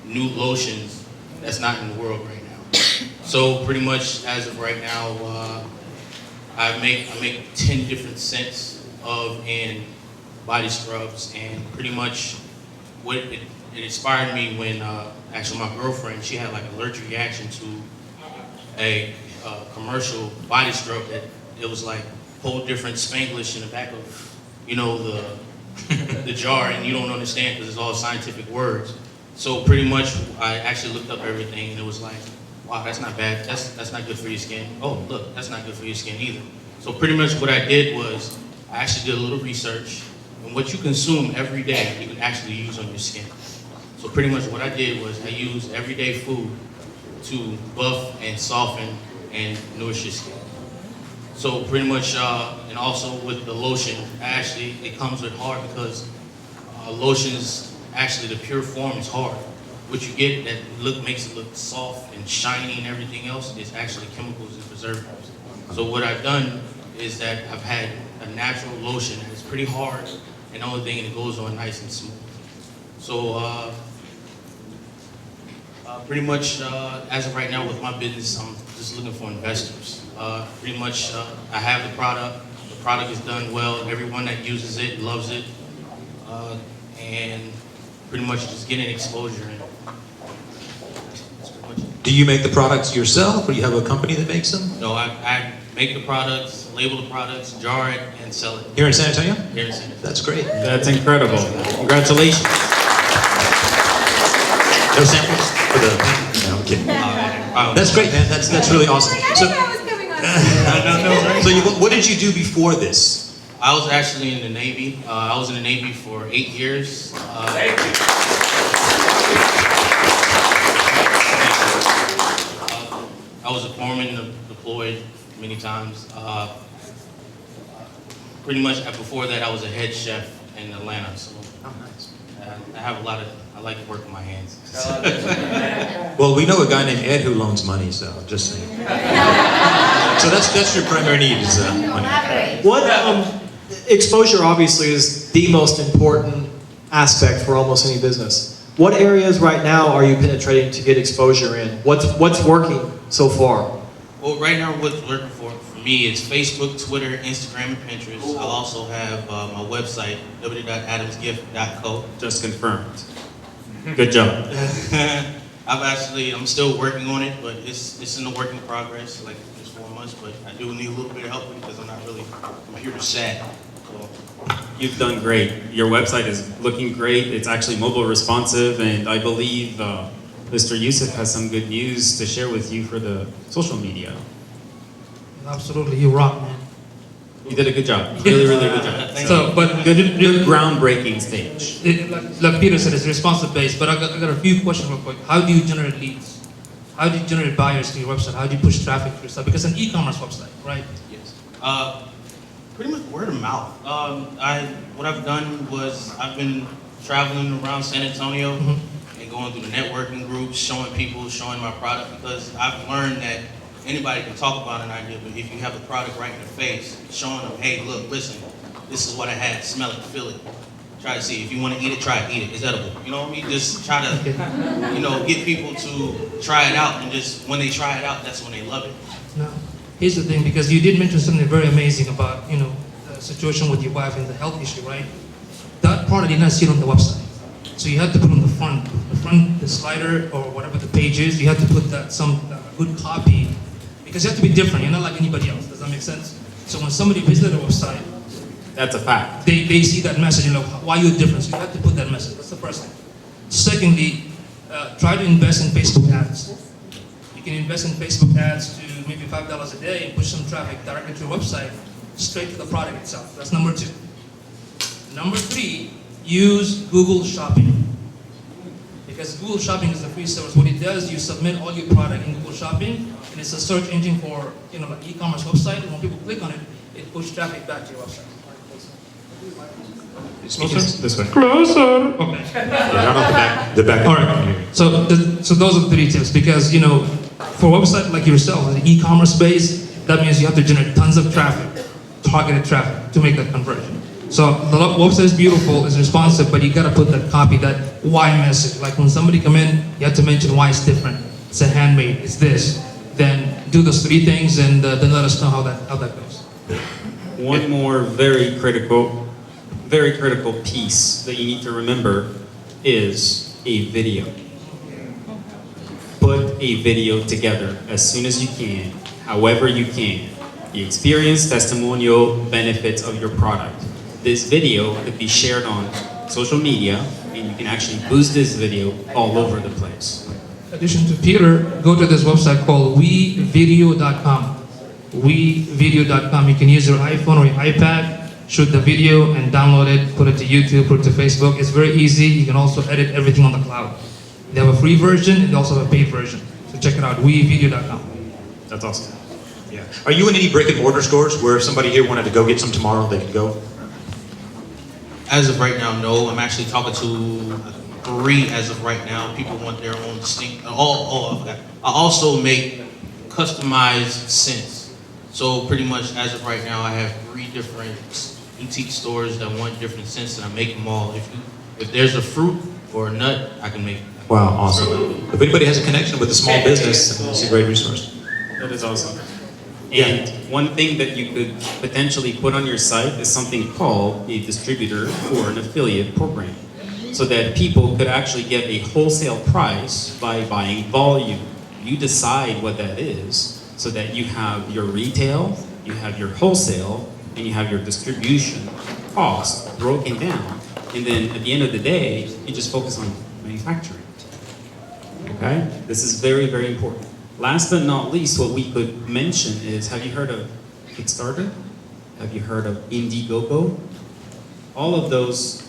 new lotions that's not in the world right now. So pretty much as of right now, I make 10 different scents and body scrubs, and pretty much what it inspired me when actually my girlfriend, she had like an allergic reaction to a commercial body scrub that it was like whole different Spanglish in the back of, you know, the jar, and you don't understand because it's all scientific words. So pretty much I actually looked up everything, and it was like, wow, that's not bad. That's not good for your skin. Oh, look, that's not good for your skin either. So pretty much what I did was I actually did a little research, and what you consume every day, you can actually use on your skin. So pretty much what I did was I used everyday food to buff and soften and nourish your skin. So pretty much, and also with the lotion, it comes with hard because lotions, actually the pure form is hard. what you get that makes it look soft and shiny and everything else is actually chemicals and preservatives. So what I've done is that I've had a natural lotion that is pretty hard and the only thing it goes on nice and smooth. So pretty much as of right now with my business, I'm just looking for investors. Pretty much I have the product is done well, everyone that uses it loves it, and pretty much just getting exposure. And that's pretty much it. Do you make the products yourself, or you have a company that makes them? No, I make the products, label the products, jar it, and sell it. Here in San Antonio? Here in San Antonio. That's great. That's incredible. Congratulations. No samples for the. No, I'm kidding. That's great, man. That's really awesome. So, what did you do before this? I was actually in the Navy. I was in the Navy for 8 years. I was a foreman, deployed many times. Pretty much before that, I was a head chef in Atlanta. So I have I like to work with my hands. Well, we know a guy named Ed who loans money, so just saying. So that's your primary need is money. What exposure obviously is the most important aspect for almost any business. What areas right now are you penetrating to get exposure in? What's working so far? Well, right now what's working for me is Facebook, Twitter, Instagram, and Pinterest. I'll also have my website, www.adamsgift.co. Just confirmed. Good job. I'm still working on it, but it's in the work in progress, like just 4 months, but I do need a little bit of help because I'm not really computer savvy. So. You've done great. Your website is looking great. It's actually mobile responsive, and I believe Mr. Yusuf has some good news to share with you for the social media. Absolutely, you rock, man. You did a good job. Really, really good job. So, but good groundbreaking stage. Like Peter said, it's responsive based. But I got a few questions real quick. How do you generate leads? How do you generate buyers to your website? How do you push traffic to your site? Because it's an e-commerce website, right? Yes. Pretty much word of mouth. What I've done was I've been traveling around San Antonio and going through the networking groups, showing my product, because I've learned that anybody can talk about an idea, but if you have the product right in the face, showing them, hey, look, listen, this is what I had, smell it, feel it. Try to see, if you want to eat it, try it, eat it, it's edible. You know what I mean? Just try to, get people to try it out, and just, when they try it out, that's when they love it. No. Here's the thing, because you did mention something very amazing about, the situation with your wife and the health issue, right? That part I did not see it on the website. So you had to put on the front, the slider, or whatever the page is, you had to put some good copy, because you have to be different, you're not like anybody else. Does that make sense? So when somebody visits the website, that's a fact. They see that message, why you're different, so you have to put that message. That's the first thing. Secondly, try to invest in Facebook ads. You can invest in Facebook ads to maybe $5 a day and push some traffic directly to your website, straight to the product itself. That's number 2. Number 3, use Google Shopping. Because Google Shopping is a free service. What it does, you submit all your product in Google Shopping, and it's a search engine for like e-commerce website. And when people click on it, it pushes traffic back to your website. This way. Closer. Okay. Yeah, the back. All right. So those are the 3 tips, because for a website like yourself, an e-commerce base, that means you have to generate tons of traffic, targeted traffic, to make that conversion. So the website is beautiful, it's responsive, but you got to put that copy, that why message. Like when somebody come in, you have to mention why it's different. It's a handmade. It's this. Then do those 3 things, and then let us know how that goes. One more very critical piece that you need to remember is a video. Put a video together as soon as you can, however you can. The experience, testimonial, benefits of your product. This video could be shared on social media, and you can actually boost this video all over the place. In addition to Peter, go to this website called wevideo.com. wevideo.com. You can use your iPhone or your iPad, shoot the video and download it, put it to YouTube, put it to Facebook. It's very easy. You can also edit everything on the cloud. They have a free version, and they also have a paid version. So check it out, wevideo.com. That's awesome. Yeah. Are you in any brick and mortar stores where if somebody here wanted to go get some tomorrow, they could go? As of right now, no. I'm actually talking to free as of right now. People want their own distinct. I forgot. I also make customized scents. So pretty much as of right now, I have 3 different boutique stores that want different scents, and I make them all. If there's a fruit or a nut, I can make it. Wow, awesome. If anybody has a connection with a small business, it's a great resource. That is awesome. And one thing that you could potentially put on your site is something called a distributor or an affiliate program, so that people could actually get a wholesale price by buying volume. You decide what that is, so that you have your retail, you have your wholesale, and you have your distribution costs broken down. And then at the end of the day, you just focus on manufacturing. Okay? This is very, very important. Last but not least, what we could mention is, have you heard of Kickstarter? Have you heard of Indiegogo? All of those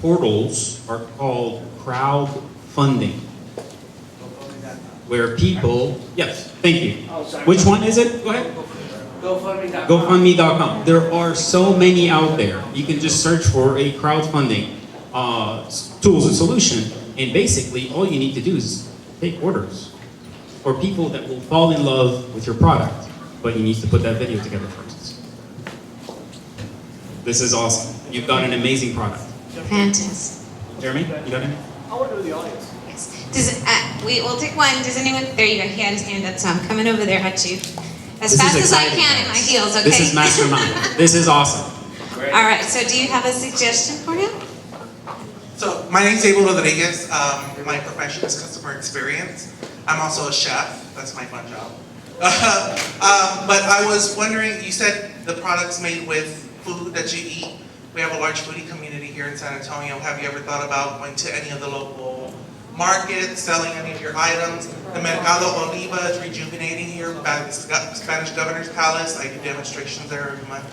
portals are called crowdfunding, where people, yes, thank you. Which one is it? Go ahead. GoFundMe.com. GoFundMe.com. There are so many out there. You can just search for a crowdfunding tools and solution, and basically all you need to do is take orders for people that will fall in love with your product, but you need to put that video together first. This is awesome. You've got an amazing product. Fantastic. Jeremy, you got it? I want to go to the audience. Yes. We'll take one. Does anyone? There you go. He had his hand up, so I'm coming over there, Hachu. As This fast is as I exciting, can in my guys. heels, okay? This is Mastermind. This is awesome. All right, so do you have a suggestion for him? So my name's Abel Rodriguez. My profession is customer experience. I'm also a chef. That's my fun job. But I was wondering, you said the product's made with food that you eat. We have a large foodie community here in San Antonio. Have you ever thought about going to any of the local markets, selling any of your items? The Mercado Oliva is rejuvenating here by the Spanish Governor's Palace. I do demonstrations there every month.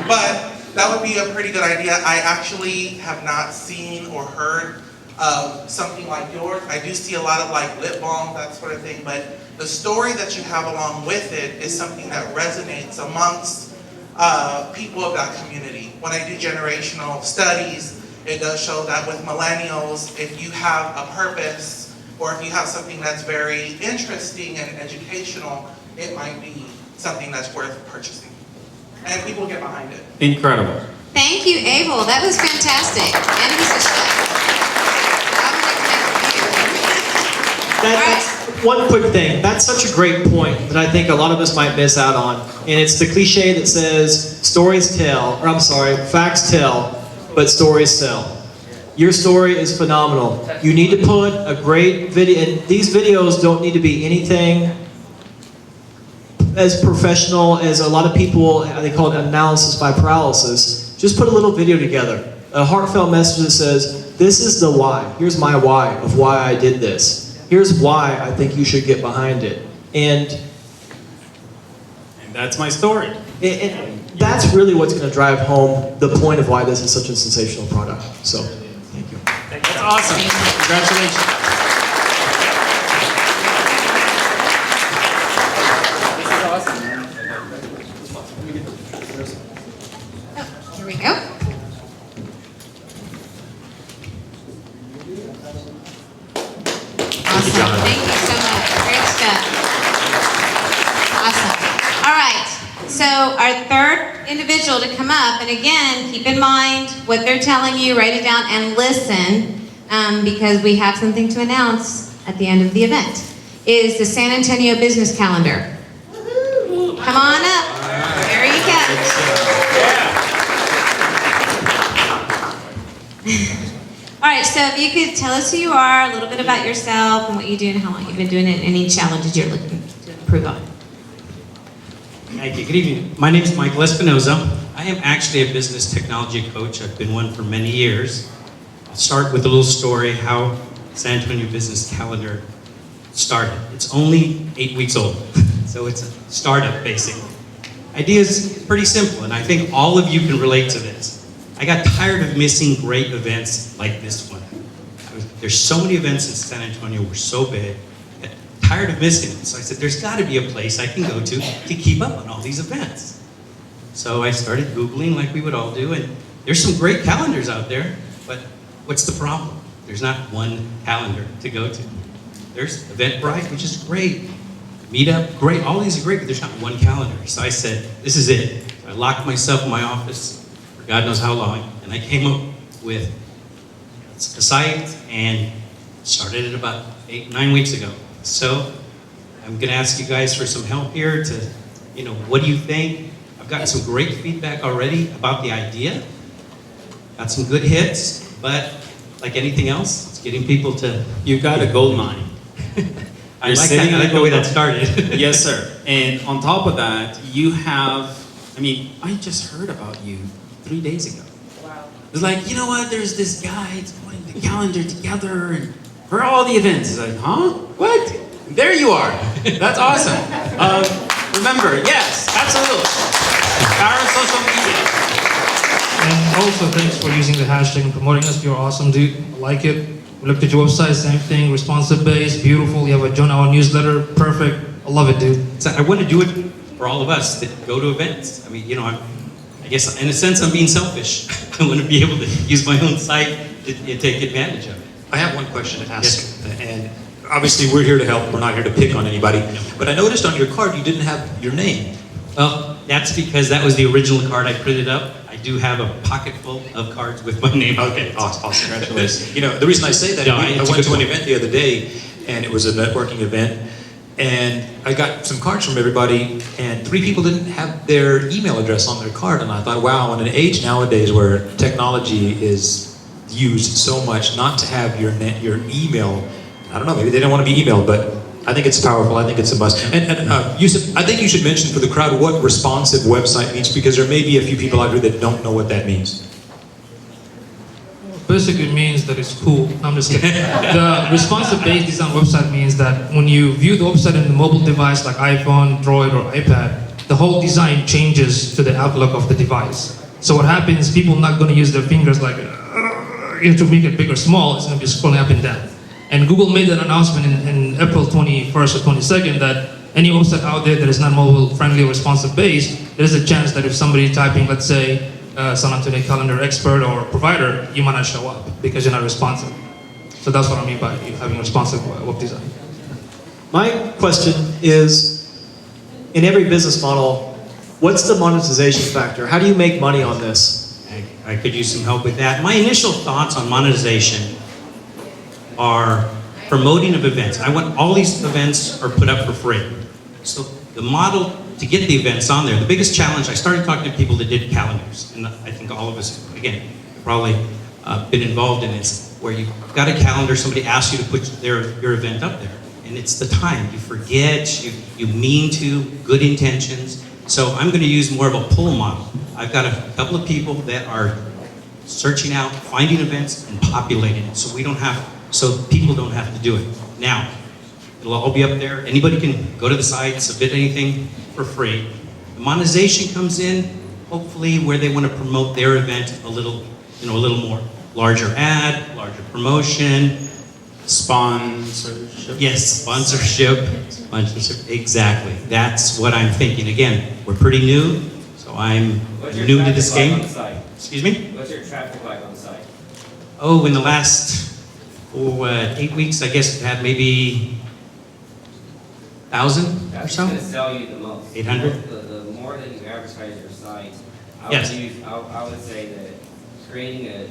But that would be a pretty good idea. I actually have not seen or heard of something like yours. I do see a lot of like lip balm, that sort of thing, but the story that you have along with it is something that resonates amongst people of that community. When I do generational studies, it does show that with millennials, if you have a purpose or if you have something that's very interesting and educational, it might be something that's worth purchasing. And people get behind it. Incredible. Thank you, Abel. That was fantastic. And he's a chef. That's one quick thing. That's such a great point that I think a lot of us might miss out on. And it's the cliche that says, facts tell, but stories sell. Your story is phenomenal. You need to put a great video, and these videos don't need to be anything as professional as a lot of people, they call it analysis by paralysis. Just put a little video together. A heartfelt message that says, this is the why. Here's my why of why I did this. Here's why I think you should get behind it. And that's my story. That's really what's going to drive home the point of why this is such a sensational product. So, thank you. That's awesome. Congratulations. Here we go. Awesome. Thank you so much. Great stuff. Awesome. All right. So our third individual to come up, and again, keep in mind what they're telling you, write it down, and listen, because we have something to announce at the end of the event, is the San Antonio Business Calendar. Come on up. There you go. All right, so if you could tell us who you are, a little bit about yourself and what you do and how long you've been doing it, and any challenges you're looking to improve on. Thank you. Good evening. My name is Michael Espinoza. I am actually a business technology coach. I've been one for many years. I'll start with a little story how San Antonio Business Calendar started. It's only 8 weeks old, so it's a startup basically. Idea is pretty simple, and I think all of you can relate to this. I got tired of missing great events like this one. There's so many events in San Antonio, we're so big, tired of missing them. So I said, there's got to be a place I can go to keep up on all these events. So I started Googling like we would all do, and there's some great calendars out there, but what's the problem? There's not one calendar to go to. There's Eventbrite, which is great. Meetup, great. All these are great, but there's not one calendar. So I said, this is it. I locked myself in my office for God knows how long, and I came up with a site and started it about 8-9 weeks ago. So I'm gonna ask you guys for some help here to, what do you think? I've gotten some great feedback already about the idea. Got some good hits, but like anything else, it's getting people to... You've got a gold mine. I like that. I like the way that started. Yes, sir. And on top of that, you have, I just heard about you 3 days ago. Wow. It's like, you know what, there's this guy, he's putting the calendar together and for all the events. It's like, huh? What? There you are. That's awesome. Remember, yes, absolutely. Power of social media. And also, thanks for using the hashtag and promoting us. You're awesome, dude. I like it. We looked at your website, same thing. Responsive base, beautiful. You have a join our newsletter, perfect. I love it, dude. So I want to do it for all of us that go to events. I guess in a sense I'm being selfish. I want to be able to use my own site to take advantage of it. I have one question to ask, and obviously we're here to help. We're not here to pick on anybody. But I noticed on your card you didn't have your name. Well, that's because that was the original card I printed up. I do have a pocket full of cards with my name on it. Okay, awesome. Congratulations. The reason I say that, I went to an event the other day, and it was a networking event, and I got some cards from everybody, and 3 people didn't have their email address on their card, and I thought, wow, in an age nowadays where technology is used so much, not to have your email, I don't know, maybe they don't want to be emailed, but I think it's powerful. I think it's a must. And Yusuf, I think you should mention for the crowd what responsive website means, because there may be a few people out here that don't know what that means. Basically means that it's cool. No, I'm just kidding. The responsive based design website means that when you view the website in the mobile device like iPhone, Droid, or iPad, the whole design changes to the outlook of the device. So what happens, people are not going to use their fingers like to make it big or small. It's going to be scrolling up and down. And Google made that announcement in April 21st or 22nd that any website out there that is not mobile friendly or responsive based, there's a chance that if somebody typing, let's say, San Antonio calendar expert or provider, you might not show up because you're not responsive. So that's what I mean by having responsive web design. My question is, in every business model, what's the monetization factor? How do you make money on this? I could use some help with that. My initial thoughts on monetization are promoting of events. I want all these events are put up for free. So the model to get the events on there, the biggest challenge, I started talking to people that did calendars, and I think all of us, again, probably been involved in this, where you've got a calendar, somebody asks you to put your event up there, and it's the time. You forget, you mean to, good intentions. So I'm going to use more of a pull model. I've got a couple of people that are searching out, finding events, and populating it, so people don't have to do it. Now, it'll all be up there. Anybody can go to the site, submit anything for free. The monetization comes in, hopefully, where they want to promote their event a little more. Larger ad, larger promotion. Sponsorship? Yes, sponsorship, exactly. That's what I'm thinking. Again, we're pretty new, so I'm new to this game. Excuse me? What's your traffic like on site? Oh, in the last 8 weeks, I guess we've had maybe 1,000 or That's so. going to sell you the most. 800? The more that you advertise your site, Yes. I would say that creating a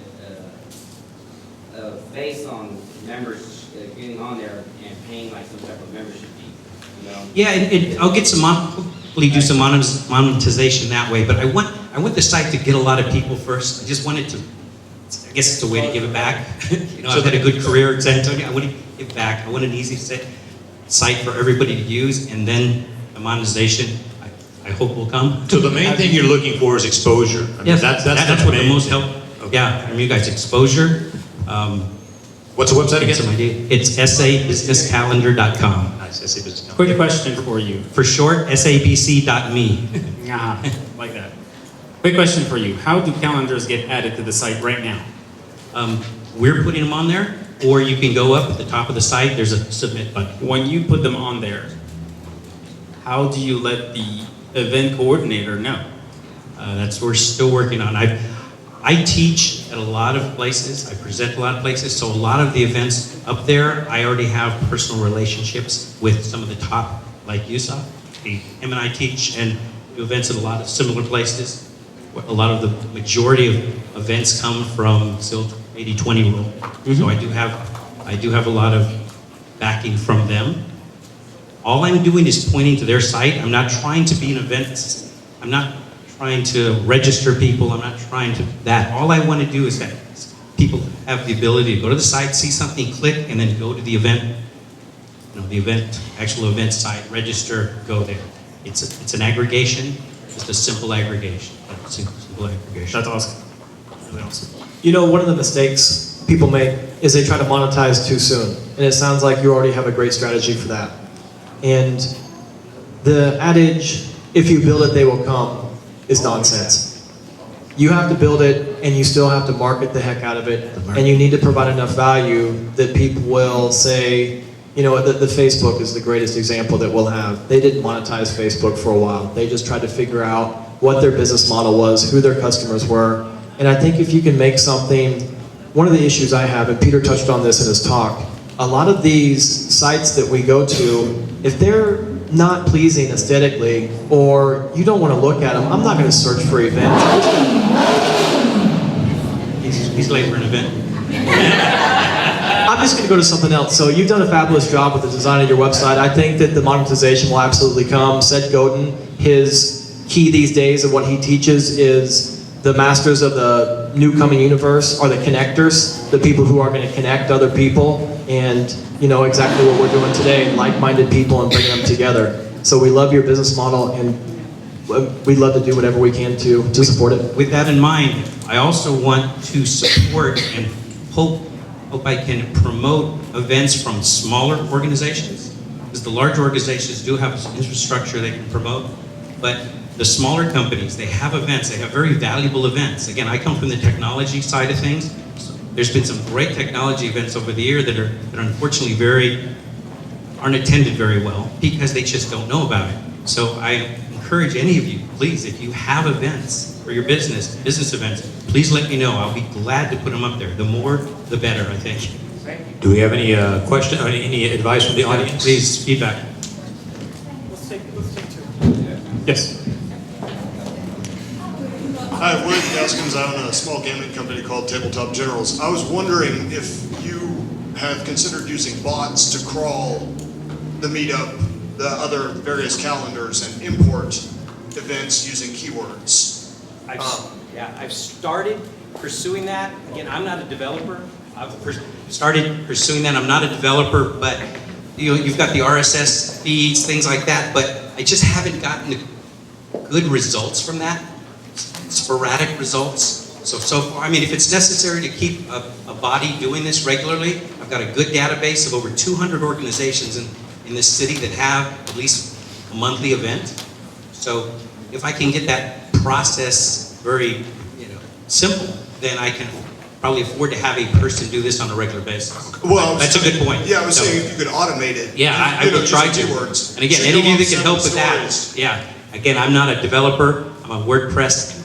based on members getting on there and paying like some type of membership fee. Yeah, I'll get some hopefully do some monetization that way. But I want the site to get a lot of people first. I just wanted to. I guess it's a way to give it back. I've had a good career at San Antonio. I want to give back. I want an easy site for everybody to use, and then the monetization, I hope will come. So the main thing you're looking for is exposure. Yes, that's what the most help. Okay. Yeah, from you guys, exposure. What's the website again? It's sabusinesscalendar.com. Nice, SABusiness. Quick question for you. For short, sabc.me. Yeah, like that. Quick question for you. How do calendars get added to the site right now? We're putting them on there, or you can go up at the top of the site, there's a submit button. When you put them on there, how do you let the event coordinator know? That's what we're still working on. I teach at a lot of places, I present a lot of places, so a lot of the events up there, I already have personal relationships with some of the top, like Yusuf. Him and I teach and do events at a lot of similar places. A lot of the majority of events come from still 80-20 rule. So I do have a lot of backing from them. All I'm doing is pointing to their site. I'm not trying to be an event. I'm not trying to register people. I'm not trying to that. All I want to do is that people have the ability to go to the site, see something, click, and then go to the event. You know, the event, actual event site, register, go there. It's an aggregation, just a simple aggregation. Simple aggregation. That's awesome. Really awesome. You know, one of the mistakes people make is they try to monetize too soon. And it sounds like you already have a great strategy for that. And the adage, if you build it, they will come, is nonsense. You have to build it, and you still have to market the heck out of it. And you need to provide enough value that people will say, you know, the Facebook is the greatest example that we'll have. They didn't monetize Facebook for a while. They just tried to figure out what their business model was, who their customers were. And I think if you can make something, one of the issues I have, and Peter touched on this in his talk, a lot of these sites that we go to, if they're not pleasing aesthetically, or you don't want to look at them, I'm not going to search for events. He's late for an event. I'm just going to go to something else. So you've done a fabulous job with the design of your website. I think that the monetization will absolutely come. Seth Godin, his key these days of what he teaches is the masters of the new coming universe are the connectors, the people who are going to connect other people, and you know exactly what we're doing today, like-minded people and bringing them together. So we love your business model, and we'd love to do whatever we can to support it. With that in mind, I also want to support and hope I can promote events from smaller organizations, because the large organizations do have infrastructure they can promote, but the smaller companies, they have events, they have very valuable events. Again, I come from the technology side of things. So there's been some great technology events over the year that are unfortunately aren't attended very well because they just don't know about it. So I encourage any of you, please, if you have events for your business events, please let me know. I'll be glad to put them up there. The more, the better, I think. Do we have any question, or any advice from the audience? Please, feedback. Let's take two. Yes. Hi, Wood Gaskins. I own a small gambling company called Tabletop Generals. I was wondering if you have considered using bots to crawl the meetup, the other various calendars, and import events using keywords. I've started pursuing that. Again, I'm not a developer. I've started pursuing that. I'm not a developer, but you know, you've got the RSS feeds, things like that, but I just haven't gotten good results from that. Sporadic results. So far, I mean, if it's necessary to keep a body doing this regularly, I've got a good database of over 200 organizations in this city that have at least a monthly event. So if I can get that process very, simple, then I can probably afford to have a person do this on a regular basis. Well, that's a good point. Yeah, I was saying if you could automate it. Yeah, I will try to. Keywords. And again, So any of you come that up can help with with that, stories. yeah. Again, I'm not a developer. I'm a WordPress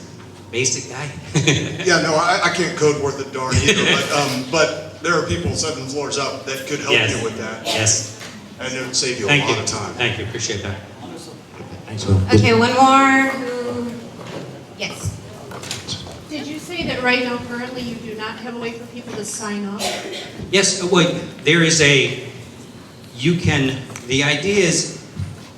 basic guy. Yeah, no, I can't code worth a darn either, but there are people 7 floors up that could help Yes. you with that. Yes. And it would save you Thank a you. lot of time. Thank you. Appreciate that. Thanks, Will. Okay, one more. Yes. Did you say that right now, currently, you do not have a way for people to sign up? Yes, well, there is the idea is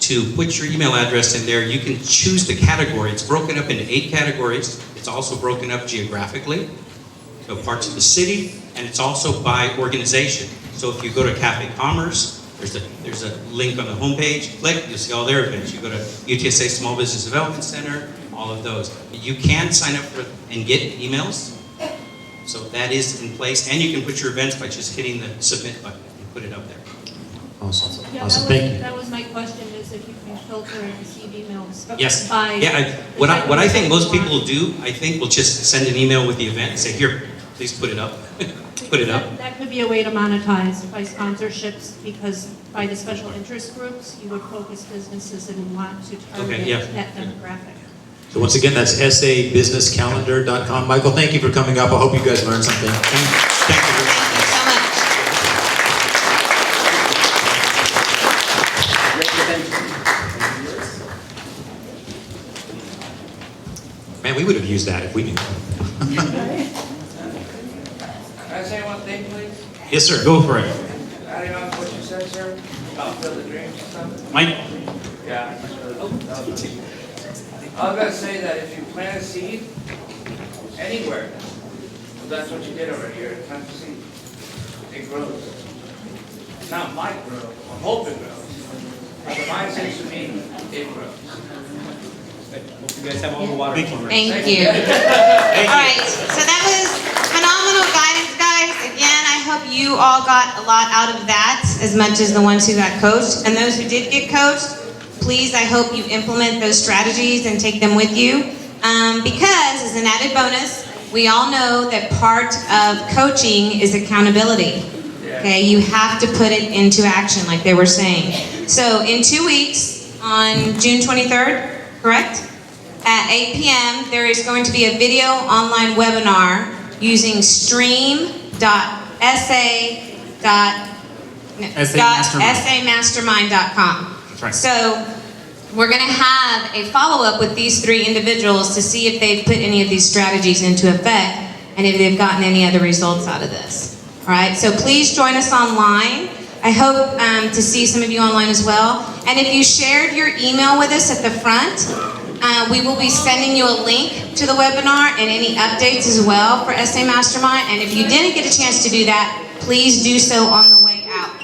to put your email address in there. You can choose the category. It's broken up into 8 categories. It's also broken up geographically, so parts of the city, and it's also by organization. So if you go to Cafe Commerce, there's a link on the homepage. Click, you'll see all their events. You go to UTSA Small Business Development Center, all of those. You can sign up for and get emails. So that is in place, and you can put your events by just hitting the submit button and put it up there. Awesome. Yeah, Awesome. Thank you. that was my question, is if you can filter and receive emails Yes. by... What I think most people will do, I think, will just send an email with the event and say, here, please put it up. Put it up. That could be a way to monetize by sponsorships, because by the special interest groups, you would focus businesses and want to target Okay, yeah. that demographic. So once again, that's sabusinesscalendar.com. Michael, thank you for coming up. I hope you guys learned something. Thank you. So much. Man, we would have used that if we knew. Can I say one thing, please? Yes, sir. Go for it. Adding on to what you said, sir, about fill the dreams and stuff. Mike? Yeah. I was gonna say that if you plant a seed anywhere, well, that's what you did already, you're a plant a seed. It grows. It not might grow, I hope it grows. But the mind says to me, it grows. Hope you guys have all the water. Thank you. All right, so that was phenomenal guidance, guys. Again, I hope you all got a lot out of that, as much as the ones who got coached. And those who did get coached, please, I hope you implement those strategies and take them with you. Because, as an added bonus, we all know that part of coaching is accountability. Okay, you have to put it into action, like they were saying. So, in 2 weeks, on June 23rd, correct? At 8 p.m., there is going to be a video online webinar using stream.samastermind.com. That's right. So we're going to have a follow-up with these 3 individuals to see if they've put any of these strategies into effect and if they've gotten any other results out of this. All right, so please join us online. I hope to see some of you online as well. And if you shared your email with us at the front, we will be sending you a link to the webinar and any updates as well for SA Mastermind. And if you didn't get a chance to do that, please do so on the way out.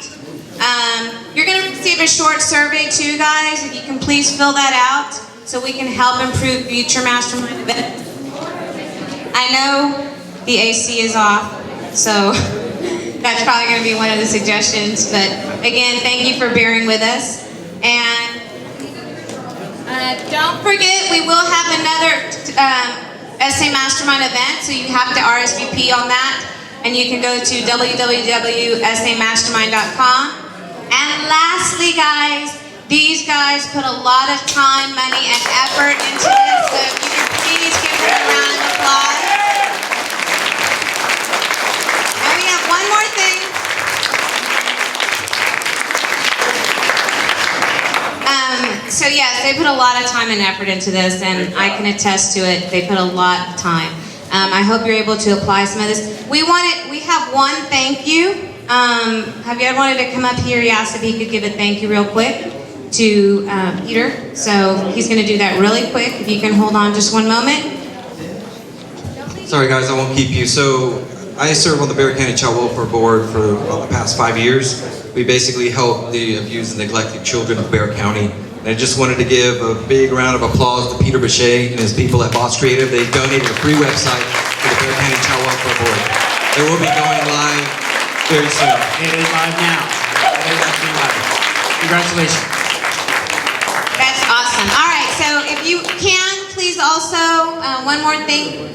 You're going to receive a short survey too, guys. If you can please fill that out so we can help improve future Mastermind events. I know the AC is off, so that's probably going to be one of the suggestions. But again, thank you for bearing with us. And don't forget, we will have another SA Mastermind event, so you have to RSVP on that. And you can go to www.samastermind.com. And lastly, guys, these guys put a lot of time, money, and effort into this, so if you can please give them a round of applause. And we have one more thing. So yes, they put a lot of time and effort into this, and I can attest to it. They put a lot of time. I hope you're able to apply some of this. We have one thank you. Javier wanted to come up here. He asked if he could give a thank you real quick to Peter. So he's going to do that really quick. If you can hold on just one moment. Sorry guys, I won't keep you. So I serve on the Bexar County Child Welfare Board for the past 5 years. We basically help the abused and neglected children of Bexar County. And I just wanted to give a big round of applause to Peter Bechet and his people at Boss Creative. They donated a free website to the Bexar County Child Welfare Board. It will be going live very soon. It is live now. It is actually live. Congratulations. That's awesome. All right, so if you can, please also, one more thing.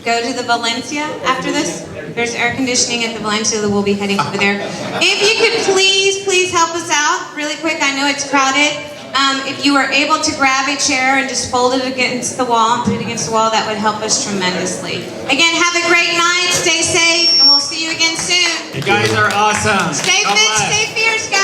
Go to the Valencia after this. There's air conditioning at the Valencia that we'll be heading over there. If you could please help us out really quick. I know it's crowded. If you were able to grab a chair and just fold it against the wall, put it against the wall, that would help us tremendously. Again, have a great night. Stay safe, and we'll see you again soon. You guys are awesome. Stay fit, stay fierce, guys.